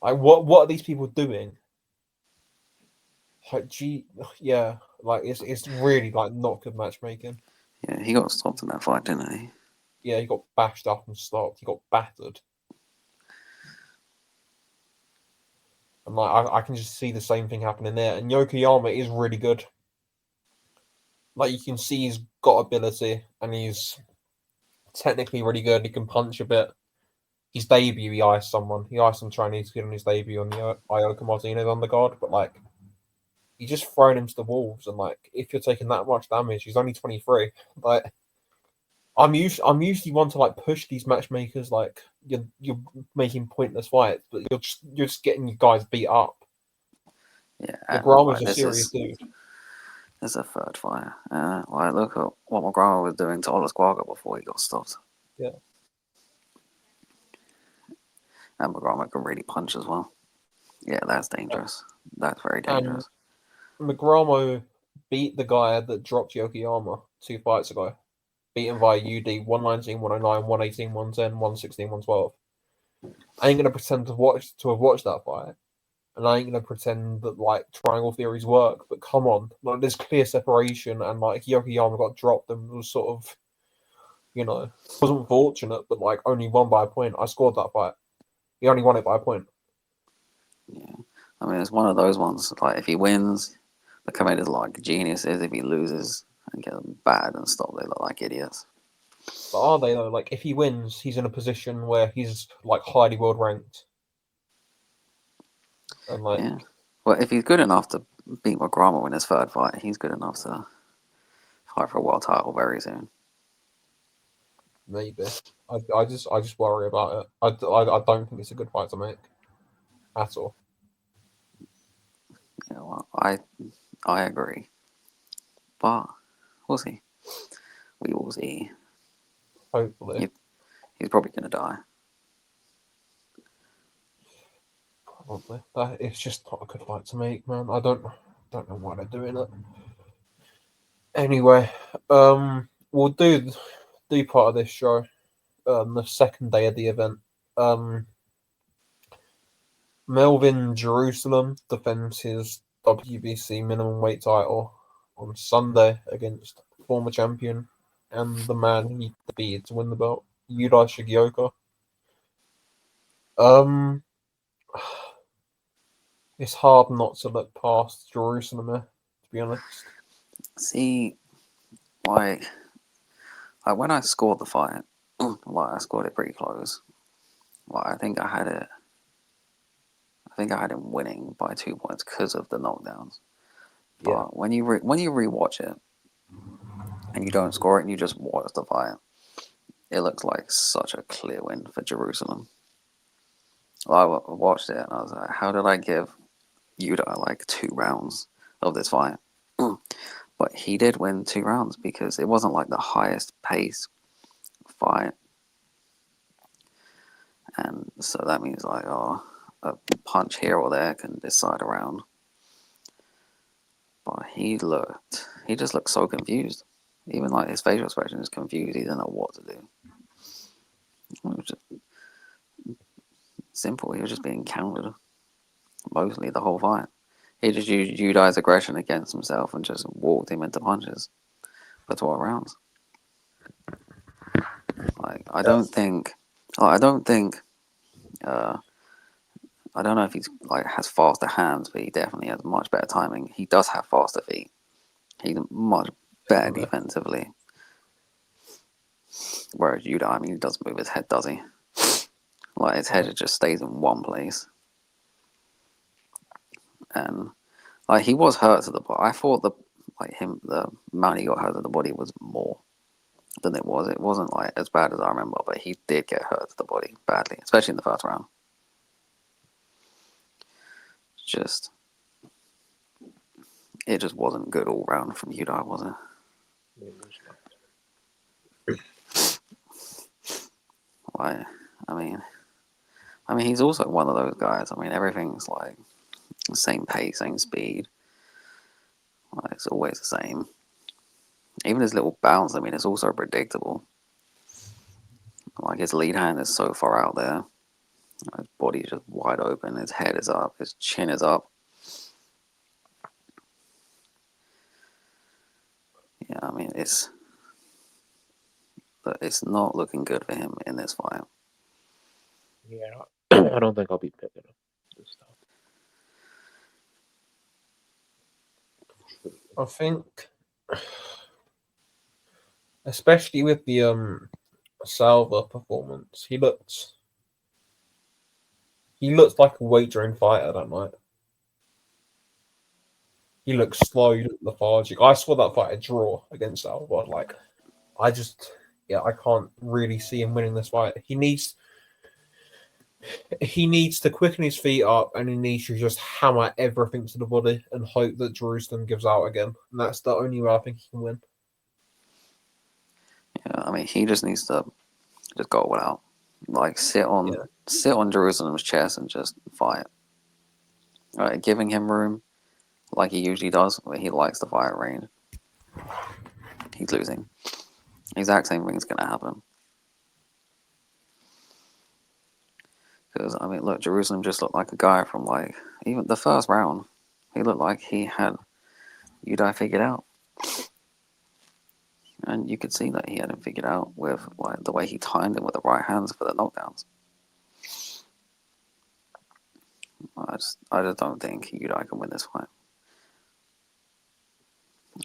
Like, what are these people doing? Like, yeah, like it's really like not good matchmaking. Yeah, he got stopped in that fight, didn't he? Yeah, he got bashed up and stopped. He got battered. And like I can just see the same thing happening there. And Yokoyama is really good. Like, you can see he's got ability and he's technically really good. He can punch a bit. His debut, he iced someone. He iced some Chinese kid on his debut on the Ioka Martinez undercard. But like, he just thrown him to the wolves. And like, if you're taking that much damage, he's only 23. Like, I'm usually one to like push these matchmakers. Like, you're making pointless fights, but you're just getting your guys beat up. Yeah, Magrama's a serious dude. There's a third fight. Like, look at what Magrama was doing to Olas Guaga before he got stopped. Yeah. And Magrama can really punch as well. Yeah, that's dangerous. That's very dangerous. Magramo beat the guy that dropped Yokoyama 2 fights ago. Beat him via UD 119, 109, 118, 110, 116, 112. I ain't gonna pretend to have watched that fight. And I ain't gonna pretend that like triangle theories work, but come on, like, there's clear separation, and like Yokoyama got dropped and was sort of, wasn't fortunate, but like only won by a point. I scored that fight. He only won it by a point. Yeah, I mean, it's one of those ones. Like, if he wins, the Kameda's like geniuses. If he loses and gets bad and stopped, they look like idiots. But are they though? Like, if he wins, he's in a position where he's like highly world ranked. And like, yeah. Well, if he's good enough to beat Magrama in his third fight, he's good enough to fight for a world title very soon. maybe. I just worry about it. I don't think it's a good fight to make at all. Yeah, well, I agree, but we'll see. We will see. Hopefully, he's probably gonna die. Probably. It's just not a good fight to make, man. I don't know why they're doing it. Anyway, we'll do part of this show, the second day of the event. Melvin Jerusalem defends his WBC minimum weight title on Sunday against former champion and the man he defeated to win the belt, Ayala-Yabuki. It's hard not to look past Jerusalem here, to be honest. See, like when I scored the fight, I scored it pretty close. I think I had him winning by 2 points because of the knockdowns. But Yeah. when you rewatch it and you don't score it and you just watch the fight, it looks like such a clear win for Jerusalem. I watched it and I was like, how did I give Yuda like 2 rounds of this fight? But he did win 2 rounds because it wasn't like the highest pace fight. And so that means like, a punch here or there can decide a round. But he just looked so confused. Even like his facial expression is confused. He didn't know what to do. It was just simple. He was just being countered mostly the whole fight. He just used Yudai's aggression against himself and just walked him into punches for 12 rounds. Like I don't think, I don't think, I don't know if he's like has faster hands, but he definitely has much better timing. He does have faster feet. He's much better defensively. Whereas Yuda, I mean, he doesn't move his head, does he? Like his head just stays in one place. And like he was hurt to the body. I thought the amount he got hurt to the body was more than it was. It wasn't like as bad as I remember, but he did get hurt to the body badly, especially in the first round. It just wasn't good all round from Udai, was it? Like, I mean, he's also one of those guys. I mean, everything's like the same pace, same speed. Like, it's always the same. Even his little bounce, I mean, it's also predictable. Like, his lead hand is so far out there. His body's just wide open. His head is up. His chin is up. Yeah, I mean, it's not looking good for him in this fight. Yeah, I don't think I'll be picking him this time. I think, especially with the Salva performance, he looks like a wagering fighter that night. He looks slow, he looks lethargic. I saw that fight a draw against Salva. Like, I can't really see him winning this fight. He needs to quicken his feet up, and he needs to just hammer everything to the body and hope that Jerusalem gives out again. And that's the only way I think he can win. Yeah, I mean, he just needs to just go all out. Like, sit on Jerusalem's chest and just fight. Right, giving him room, like he usually does, where he likes to fight at range. He's losing. Exact same thing's gonna happen. Because, I mean, look, Jerusalem just looked like a guy from, like, even the first round. He looked like he had Udai figured out. And you could see that he had him figured out with, like, the way he timed him with the right hands for the knockdowns. I just don't think Udai can win this fight.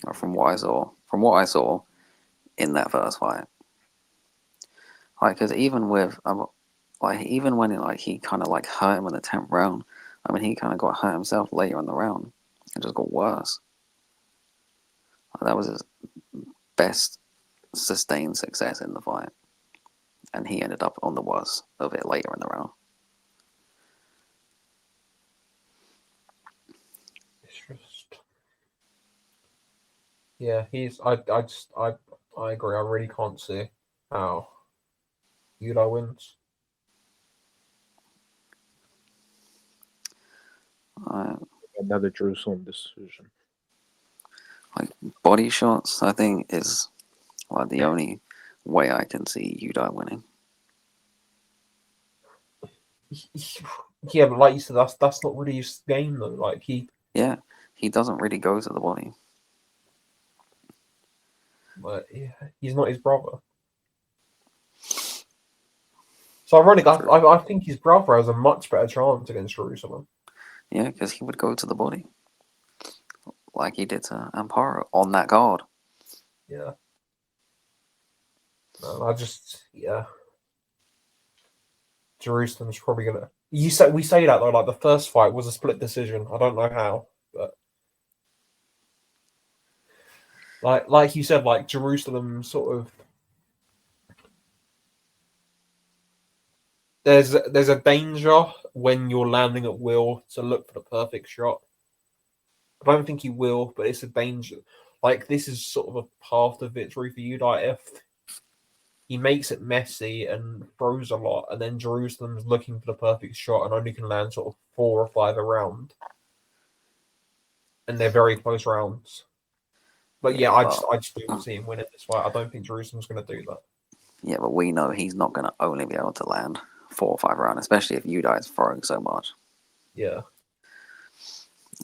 Or from what I saw in that first fight. Like, because even with, even when he kind of like hurt him in the 10th round, I mean, he kind of got hurt himself later in the round. It just got worse. That was his best sustained success in the fight. And he ended up on the worst of it later in the round. It's just, yeah, I agree. I really can't see how Udai wins. Another Jerusalem decision. Like, body shots, I think, is like the only way I can see Udai winning. Yeah, but like you said, that's not really his game though. Like he doesn't really go to the body. But yeah, he's not his brother. So ironic, I think his brother has a much better chance against Jerusalem. Yeah, because he would go to the body. Like he did to Amparo on that guard. Yeah. No, Jerusalem's probably gonna. We say that though, like the first fight was a split decision. I don't know how, but like you said, like Jerusalem sort of. There's a danger when you're landing at will to look for the perfect shot. I don't think he will, but it's a danger. Like this is sort of a path to victory for Udai if he makes it messy and throws a lot, and then Jerusalem's looking for the perfect shot and only can land sort of 4 or 5 a round, and they're very close rounds. But I just don't see him winning this fight. I don't think Jerusalem's going to do that. Yeah, but we know he's not going to only be able to land 4 or 5 rounds, especially if Udai is throwing so much. Yeah.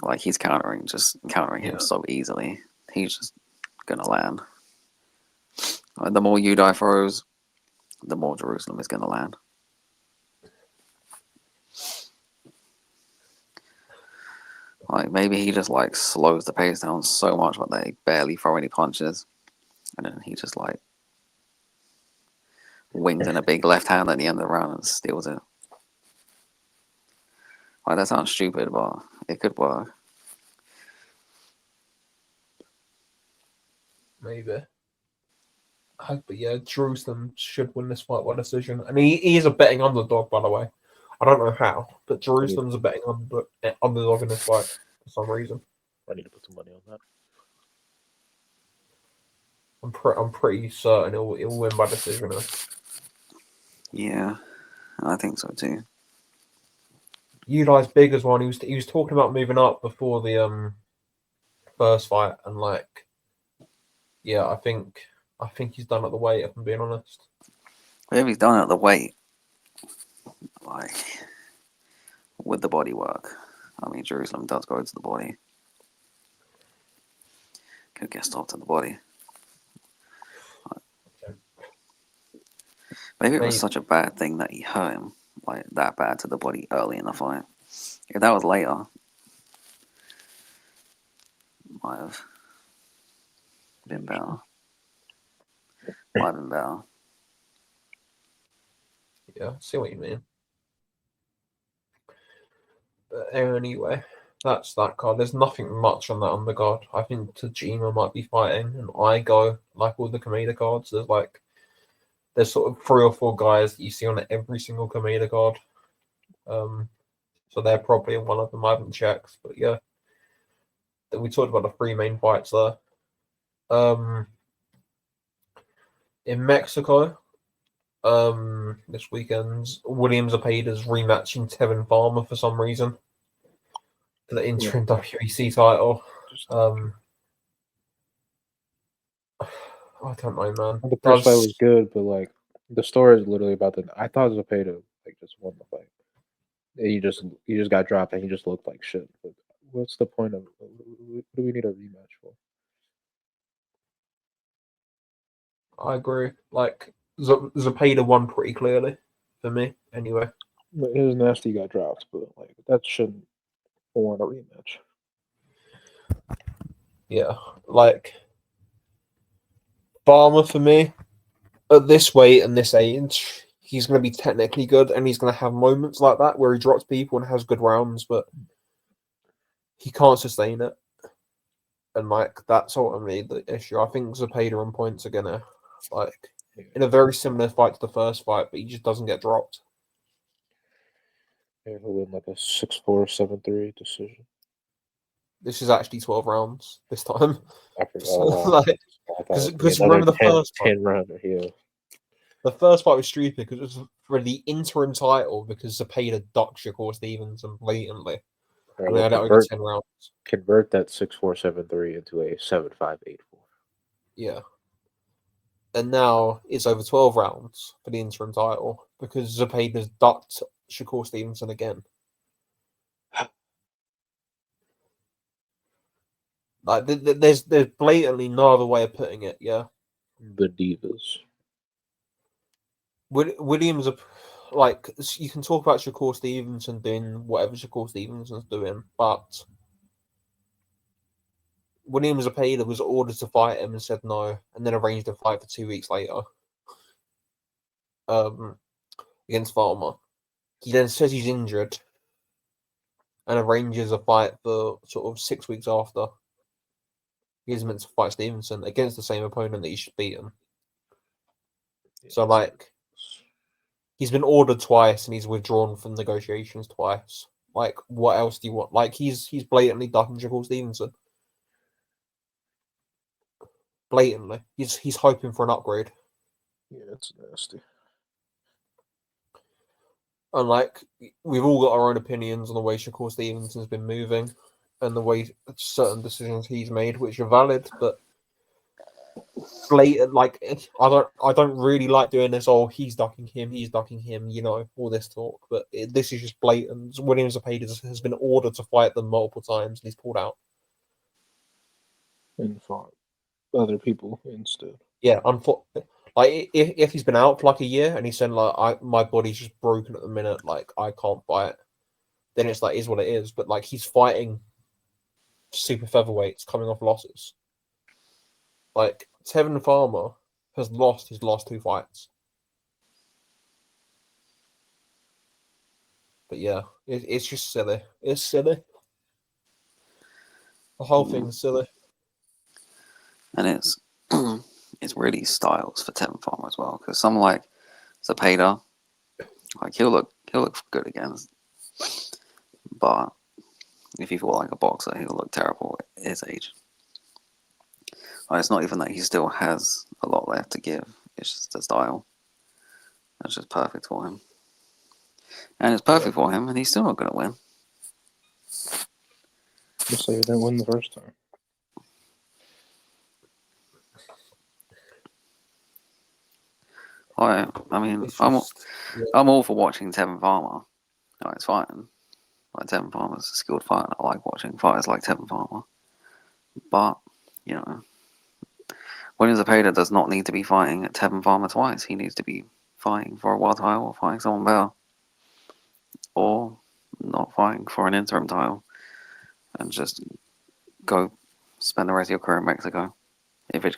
Like he's countering him so easily. He's just going to land. The more Udai throws, the more Jerusalem is going to land. Like, maybe he just, like, slows the pace down so much that they barely throw any punches. And then he just, like, wings in a big left hand at the end of the round and steals it. Like, that sounds stupid, but it could work. Maybe. But yeah, Jerusalem should win this fight by decision. And he is a betting underdog, by the way. I don't know how, but Jerusalem's a betting underdog in this fight for some reason. I need to put some money on that. I'm pretty certain he'll win by decision. Yeah, I think so too. Yuli's big as one. He was talking about moving up before the first fight, and like, yeah, I think he's done at the weight. If I'm being honest, If he's done at the weight, like with the body work, I mean, Jerusalem does go to the body. Could get stopped at the body. Maybe it was such a bad thing that he hurt him, like that bad to the body early in the fight. If that was later, might have been better. Might have been better. yeah, I see what you mean. But anyway, that's that card. There's nothing much on that undercard. I think Tajima might be fighting, and Igo, like all the Kameda cards. There's sort of 3 or 4 guys that you see on every single Kameda card. So they're probably one of them. I haven't checked, but yeah. We talked about the 3 main fights there. In Mexico, this weekend, William Zepeda's rematching Tevin Farmer for some reason for the interim WEC title. I don't know, man. The first fight was good, but like the story is literally about I thought Zepeda like just won the fight. He just got dropped and he just looked like shit. But what's the point of what do we need a rematch for? I agree. Like Zepeda won pretty clearly for me, anyway. It was nasty. He got dropped, but like that shouldn't warrant a rematch. Yeah, like Farmer for me at this weight and this age, he's going to be technically good, and he's going to have moments like that where he drops people and has good rounds, but he can't sustain it. And like that's ultimately the issue. I think Zepeda and points are gonna like in a very similar fight to the first fight, but he just doesn't get dropped. He'll win like a 6-4, 7-3 decision. This is actually 12 rounds this time. I forgot. Because remember the first 10 rounder, yeah. The first fight was stupid because it was for the interim title because Zepeda ducked Shakur Stevenson blatantly. And they had only 10 rounds. Convert that 6-4, 7-3 into a 7-5, 8-4. Yeah. And now it's over 12 rounds for the interim title because Zepeda's ducked Shakur Stevenson again. Like there's blatantly no other way of putting it. Yeah, the divas. Williams, like you can talk about Shakur Stevenson doing whatever Shakur Stevenson's doing, but Williams Zepeda was ordered to fight him and said no, and then arranged a fight for 2 weeks later. Against Farmer. He then says he's injured and arranges a fight for sort of 6 weeks after. He's meant to fight Stevenson against the same opponent that he should beat him. So, like, he's been ordered twice and he's withdrawn from negotiations twice. Like, what else do you want? Like, he's blatantly ducking Shakur Stevenson. Blatantly. He's hoping for an upgrade. Yeah, it's nasty. And, like, we've all got our own opinions on the way Shakur Stevenson's been moving and the way certain decisions he's made, which are valid, but blatant, like I don't really like doing this. Oh, he's ducking him, you know, all this talk. But this is just blatant. Williams Zepeda has been ordered to fight them multiple times, and he's pulled out And fought other people instead. Yeah, Like if he's been out for like a year and he's saying like my body's just broken at the minute, like I can't fight, then it's like is what it is. But like he's fighting super featherweights coming off losses. Like Tevin Farmer has lost his last 2 fights. But yeah, it's just silly. It's silly. The whole thing's silly. And it's it's really styles for Tevin Farmer as well, because someone like Zepeda, like he'll look good against, but if he fought like a boxer, he'll look terrible at his age. Like, it's not even that he still has a lot left to give. It's just the style. That's just perfect for him. And it's perfect for him, and he's still not going to win. Just say he didn't win the first time. I mean, I'm all for watching Tevin Farmer. No, it's fighting. Like Tevin Farmer's a skilled fighter. I like watching fighters like Tevin Farmer. But, you know, William Zepeda does not need to be fighting at Tevin Farmer twice. He needs to be fighting for a world title or fighting someone better. Or not fighting for an interim title. And just go spend the rest of your career in Mexico. If it's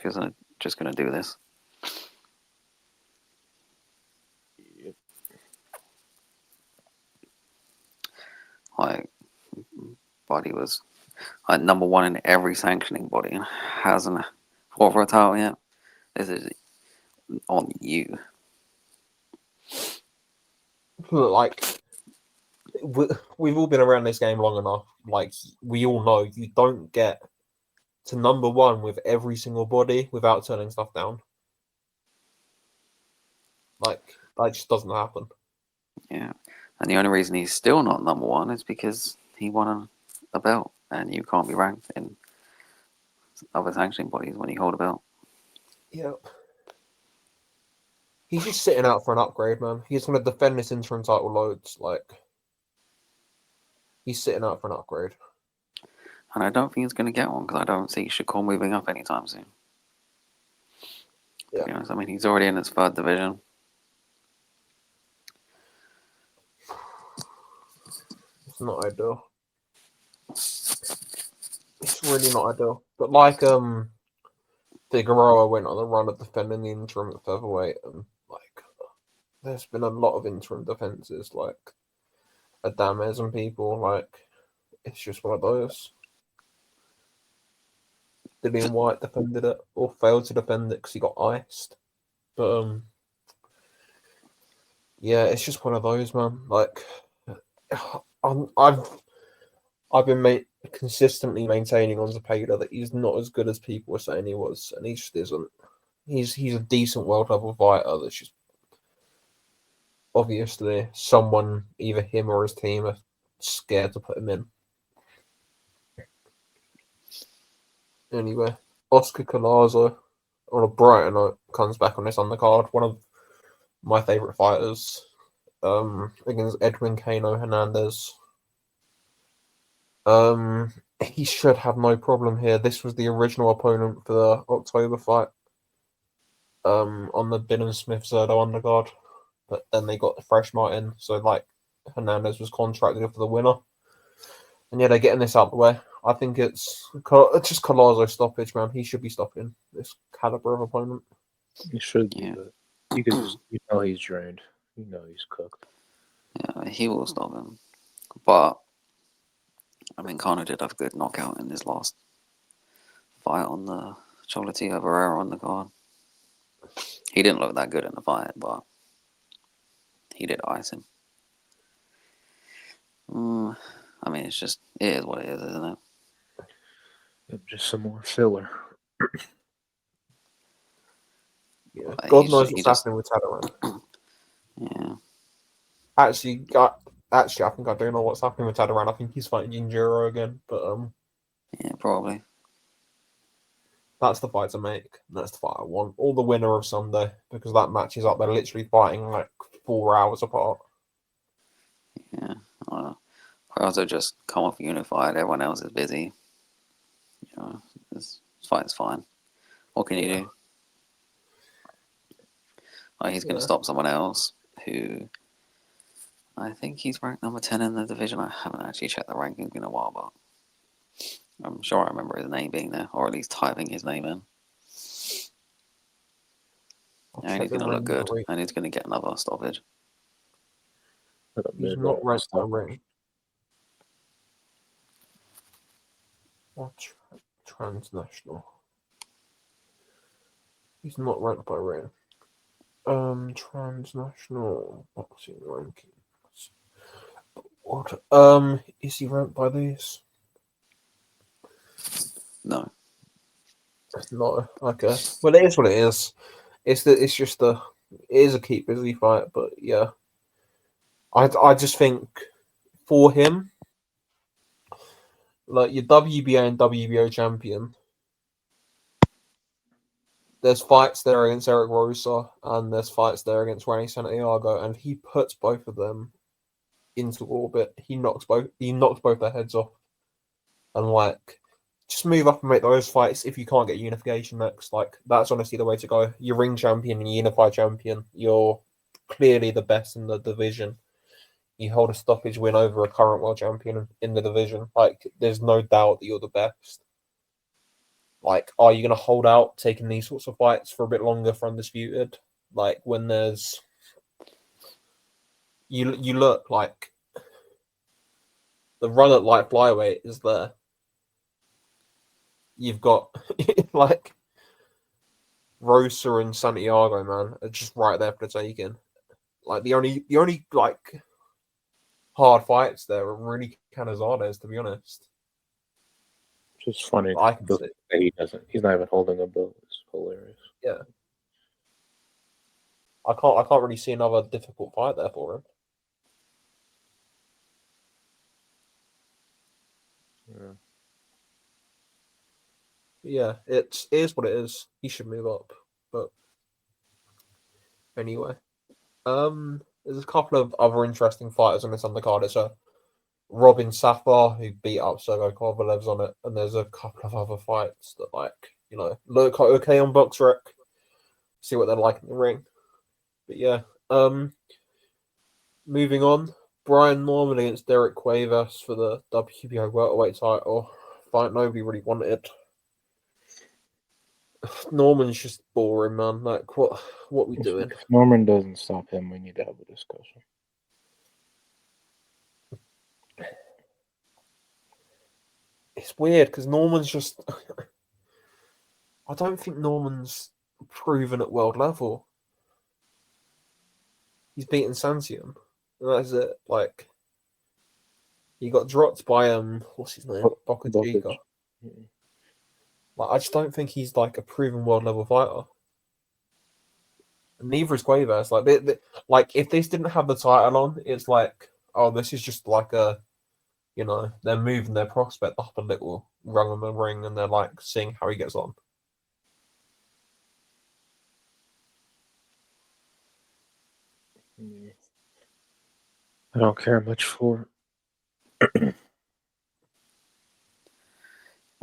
just going to do this. Like, body was like number 1 in every sanctioning body and hasn't fought for a title yet. This is on you. Like, we've all been around this game long enough. Like, we all know you don't get to number 1 with every single body without turning stuff down. Like, that just doesn't happen. Yeah. And the only reason he's still not number 1 is because he won a belt. And you can't be ranked in other sanctioning bodies when you hold a belt. Yep. He's just sitting out for an upgrade, man. He's going to defend this interim title loads. Like, he's sitting out for an upgrade. And I don't think he's going to get one because I don't see Shakur moving up anytime soon. Yeah. To be honest, I mean, he's already in his 3rd division. It's not ideal. It's really not ideal. But like Figueroa went on a run of defending the interim at featherweight, and like there's been a lot of interim defenses like Adames and people, like it's just one of those. Dillian White defended it or failed to defend it because he got iced. But yeah, it's just one of those, man. Like I've been consistently maintaining on Zepeda that he's not as good as people were saying he was, and he just isn't. He's a decent world level fighter. That's just obviously someone, either him or his team, are scared to put him in. Anyway, Oscar Collazo, on a brighter note, comes back on this undercard. One of my favourite fighters, against Edwin Cano Hernandez. He should have no problem here. This was the original opponent for the October fight. On the Bin and Smith Zerdo undercard, but then they got the fresh Martin, so like Hernandez was contracted for the winner, and yeah, they're getting this out of the way. I think it's just Collazo stoppage, man. He should be stopping this caliber of opponent. He should, Yeah. but you can just he's drained. You know he's cooked. Yeah, he will stop him. But, I mean, Conor did have a good knockout in his last fight on the Chocolatito Barrera on the card. He didn't look that good in the fight, but he did ice him. I mean, it is what it is, isn't it? Just some more filler. Yeah, God knows what's happening with Tadaran. Yeah. Actually, I think I do know what's happening with Tadaran. I think he's fighting Jinjiro again, but yeah, probably. That's the fight to make. That's the fight I want. Or the winner of Sunday, because that match is up. They're literally fighting like 4 hours apart. Yeah, I don't know. Also, just come off unified. Everyone else is busy. You know, this fight's fine. What can you do? Like, he's going to stop someone else who I think he's ranked number 10 in the division. I haven't actually checked the rankings in a while, but I'm sure I remember his name being there, or at least typing his name in. And he's going to look good, and he's going to get another stoppage. He's not ranked by ring. Or transnational. He's not ranked by ring. Transnational boxing rankings. What? Is he ranked by these? No. No. Okay. Well, it is what it is. It is a keep busy fight, but yeah. I just think for him, like your WBA and WBO champion, there's fights there against Eric Rosa and there's fights there against Rani Santiago, and he puts both of them into orbit. He knocks both their heads off, and like just move up and make those fights if you can't get unification next. Like that's honestly the way to go. You're ring champion and unified champion. You're clearly the best in the division. You hold a stoppage win over a current world champion in the division. Like, there's no doubt that you're the best. Like, are you going to hold out taking these sorts of fights for a bit longer for undisputed? Like, when there's... You look like... The run at light flyweight is there. You've got, like... Rosa and Santiago, man, are just right there for the taking. Like, the only like... hard fights there are really Canizades, to be honest. Just funny. He's not even holding a belt. It's hilarious. Yeah. I can't really see another difficult fight there for him. Yeah, it is what it is. He should move up. But anyway. There's a couple of other interesting fighters on this undercard. It's a Robin Safar who beat up Sergey Kovalev's on it, and there's a couple of other fights that, like, you know, look okay on BoxRec. See what they're like in the ring. But yeah, moving on, Brian Norman against Derek Cuevas for the WBO welterweight title. Fight nobody really wanted. Norman's just boring, man. Like, what we doing? If Norman doesn't stop him, we need to have a discussion. It's weird because Norman's just... I don't think Norman's proven at world level. He's beaten Santiam. And that's it. Like, he got dropped by, what's his name? Bokachica. Like, I just don't think he's, like, a proven world level fighter. And neither is Cuevas. Like, like, if this didn't have the title on, it's like, oh, this is just like a... You know, they're moving their prospect up a little rung on the ring, and they're like seeing how he gets on. I don't care much for it.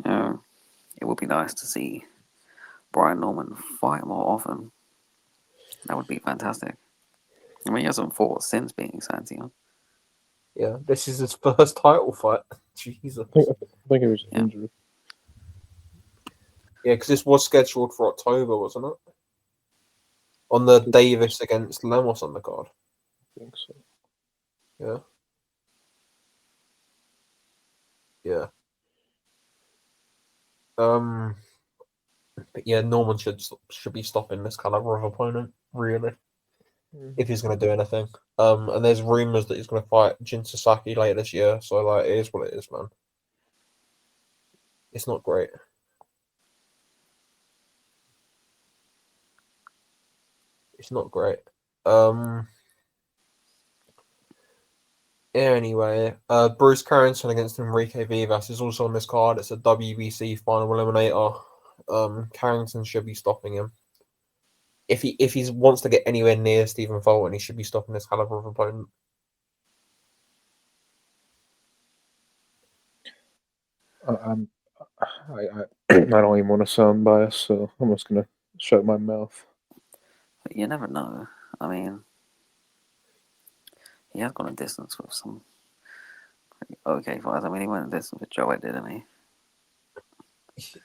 It would be nice to see Brian Norman fight more often. That would be fantastic. I mean, he hasn't fought since being Santiam. Yeah, this is his first title fight. Jesus. I think it was injured. Yeah, because this was scheduled for October, wasn't it? On the Davis against Lemos on the card. I think so. Yeah. Yeah. But yeah, Norman should be stopping this caliber of opponent, really, if he's going to do anything. And there's rumors that he's going to fight Jin Sasaki later this year, so like, it is what it is, man. It's not great. It's not great. Anyway, Bruce Carrington against Enrique Vivas is also on this card. It's a WBC final eliminator. Carrington should be stopping him. If he wants to get anywhere near Stephen Fulton, he should be stopping this caliber of opponent. I don't even want to sound biased, so I'm just gonna shut my mouth. But you never know. I mean, he has gone a distance with some okay fights. I mean, he went a distance with Joey, didn't he?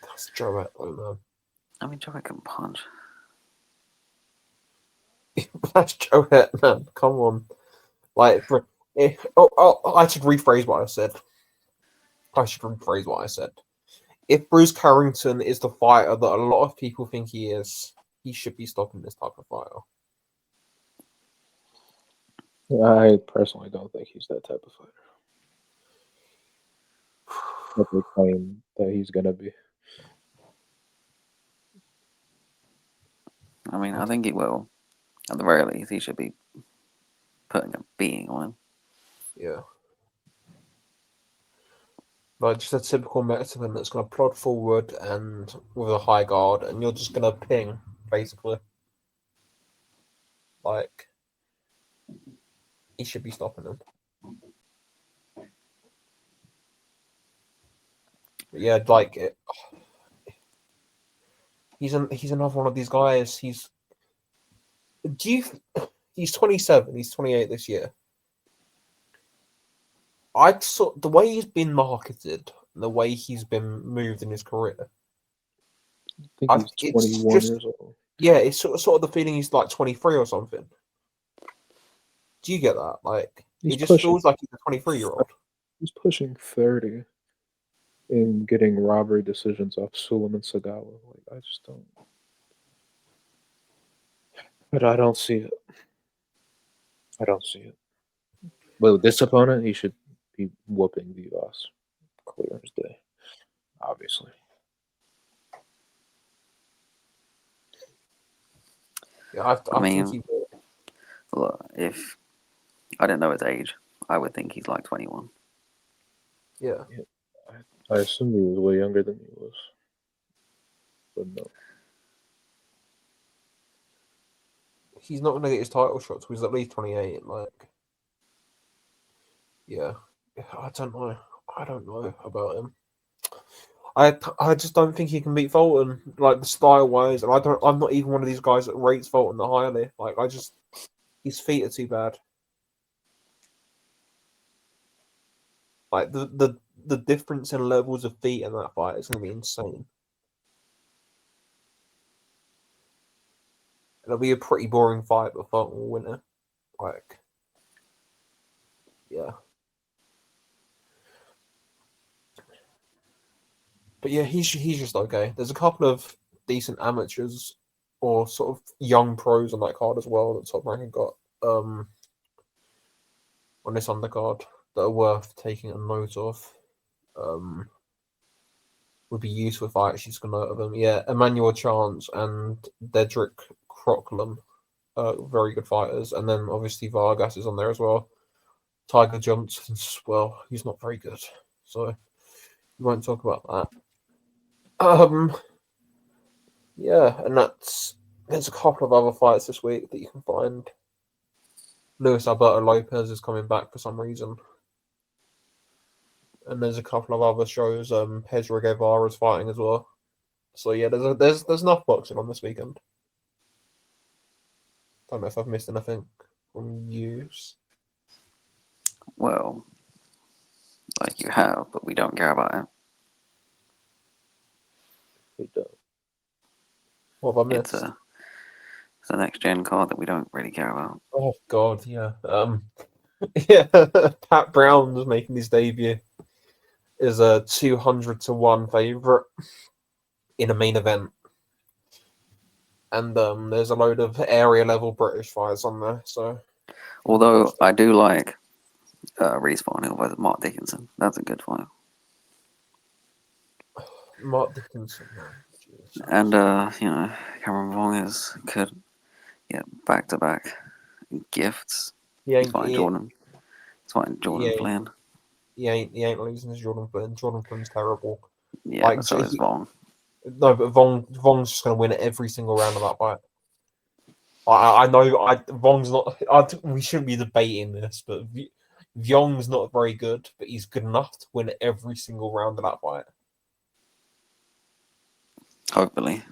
That's Joe though, man. I mean, Joey can punch. That's Joe man. Come on. Like, I should rephrase what I said. If Bruce Carrington is the fighter that a lot of people think he is, he should be stopping this type of fighter. I personally don't think he's that type of fighter. But they claim that he's gonna be. I mean, I think he will. At the very least, he should be putting a beating on him. Yeah. Like just a typical Mexican that's going to plod forward and with a high guard, and you're just going to ping, basically. Like, he should be stopping him. But yeah, like, he's another one of these guys. He's 27, he's 28 this year. The way he's been marketed, the way he's been moved in his career. I think he's 21 years old. Yeah, it's sort of the feeling he's like 23 or something. Do you get that? Like, he just feels like he's a 23-year-old. He's pushing 30 and getting robbery decisions off Suleiman Sagawa. Like, I just don't. But I don't see it. But with this opponent, he should be whooping Vivas clear as day, obviously. Yeah, I mean, think he will. Look, if I didn't know his age, I would think he's like 21. Yeah. I assumed he was way younger than he was. But no. He's not going to get his title shot till he's at least 28. Like, yeah. I don't know about him. I just don't think he can beat Fulton, like the style wise, and I'm not even one of these guys that rates Fulton that highly. Like, his feet are too bad. Like the difference in levels of feet in that fight is going to be insane. It'll be a pretty boring fight, but Fulton will win it. Like, yeah. But yeah, he's just okay. There's a couple of decent amateurs or sort of young pros on that card as well that Top Rank got on this undercard that are worth taking a note of. Would be useful if I actually took a note of them. Yeah, Emmanuel Chance and Dedrick Crocklam, very good fighters, and then obviously Vargas is on there as well. Tiger Johnson, well, he's not very good, so we won't talk about that. Yeah, and there's a couple of other fights this week that you can find. Luis Alberto Lopez is coming back for some reason. And there's a couple of other shows. Pedro Guevara's fighting as well. So yeah, there's enough boxing on this weekend. Don't know if I've missed anything from news. Well, like you have, but we don't care about it. We don't. What have I missed? It's a next gen card that we don't really care about. Oh God, yeah. Yeah, Pat Brown's making his debut. Is a 200-1 favorite in a main event, and there's a load of area level British fighters on there. So, although I do like Respawn Hill versus Mark Dickinson, that's a good fight. Mark Dickinson, and Cameron Vong could get back-to-back gifts. He's fighting Jordan. He's fighting Jordan Flynn. He ain't losing to Jordan Flynn. Jordan Flynn's terrible. Yeah, like, so is Vong. No, but Vong's just going to win every single round of that fight. I know Vong's not. We shouldn't be debating this, but Vyong's not very good, but he's good enough to win every single round of that fight. Hopefully.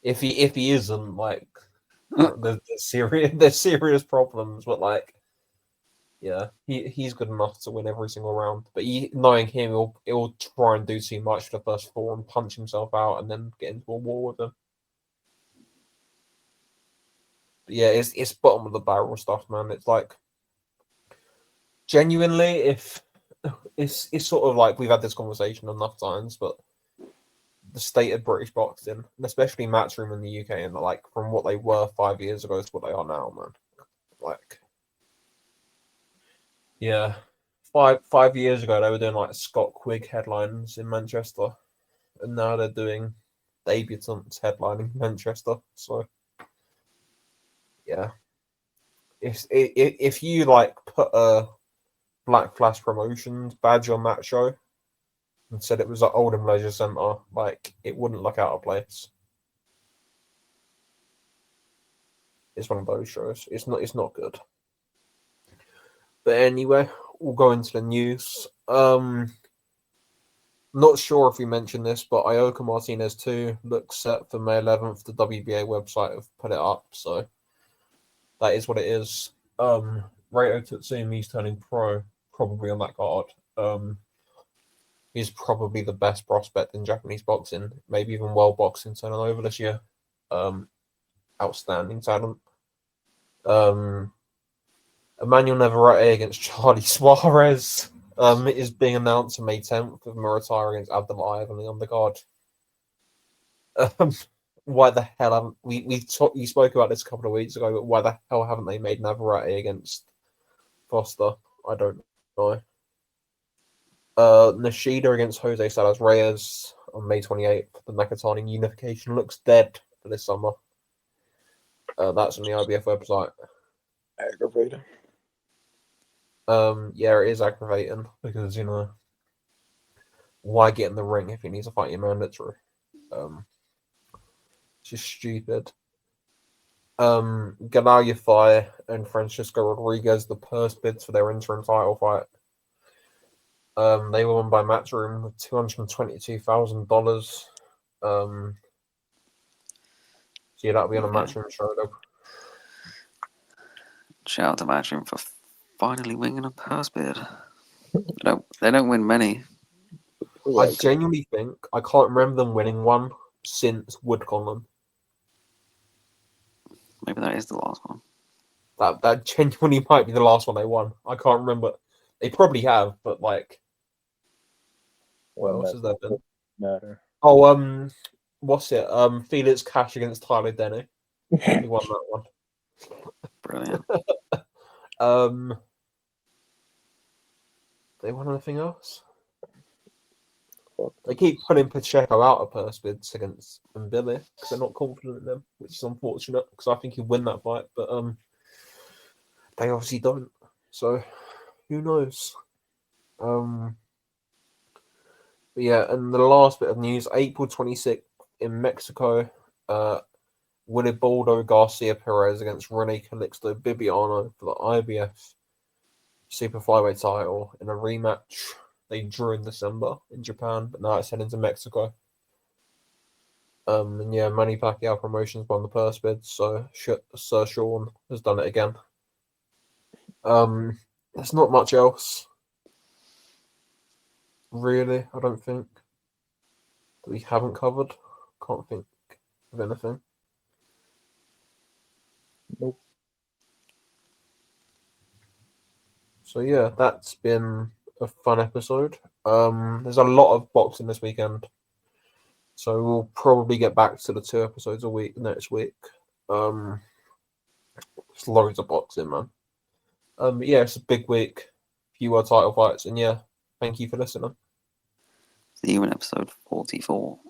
If he isn't, like, There's serious problems, but like, yeah, he's good enough to win every single round. But knowing him, he'll try and do too much for the first four and punch himself out, and then get into a war with him. But yeah, it's bottom of the barrel stuff, man. It's like genuinely, if it's sort of like we've had this conversation enough times, but the state of British boxing, and especially Matchroom in the UK, and like from what they were 5 years ago to what they are now, man. Like, yeah, 5 years ago they were doing like Scott Quigg headlines in Manchester, and now they're doing debutants headlining Manchester. So, yeah, if you like put a Black Flash Promotions badge on that show and said it was at Oldham Leisure Centre, like it wouldn't look out of place. It's one of those shows. It's not good. But anyway, we'll go into the news. Not sure if we mentioned this, but Ioka Martinez 2 looks set for May 11th. The WBA website have put it up, so that is what it is. Reito Tatsumi's turning pro, probably on that card. He's probably the best prospect in Japanese boxing, maybe even world boxing turning over this year. Outstanding talent. Emmanuel Navarrete against Charlie Suarez is being announced on May 10th with Muratara against Abdulayev on the undercard. Why the hell haven't we spoke about this a couple of weeks ago, but why the hell haven't they made Navarrete against Foster? I don't know. Nishida against Jose Salas Reyes on May 28th. The Nakatani unification looks dead for this summer. That's on the IBF website. Aggravating. Yeah, it is aggravating because, why get in the ring if you need to fight your mandatory? It's just stupid. Galal Yafai and Francisco Rodriguez, the purse bids for their interim title fight. They were won by Matchroom with $222,000. So yeah, that'll be on a Matchroom show though. Shout out to Matchroom for finally winning a purse bid. They don't win many. I genuinely think I can't remember them winning one since Woodconlon. Maybe that is the last one. That genuinely might be the last one they won. I can't remember. They probably have, but like, what else has there been? Matter. Oh, what's it? Felix Cash against Tyler Denny. He won that one. Brilliant. They won anything else? They keep putting Pacheco out of purse bids against Billy because they're not confident in them, which is unfortunate because I think he'd win that fight, but they obviously don't. So who knows? But yeah, and the last bit of news: April 26th in Mexico, Wilibaldo Garcia Perez against Rene Calixto Bibiano for the IBF Super Flyweight title in a rematch. They drew in December in Japan, but now it's heading to Mexico. And yeah, Manny Pacquiao Promotions won the purse bid, so Sir Sean has done it again. There's not much else, really. I don't think that we haven't covered. Can't think of anything. Nope. So yeah, that's been a fun episode. There's a lot of boxing this weekend, so we'll probably get back to the 2 episodes a week next week. There's loads of boxing, man. Yeah, it's a big week. Few title fights, and yeah, thank you for listening. See you in episode 44.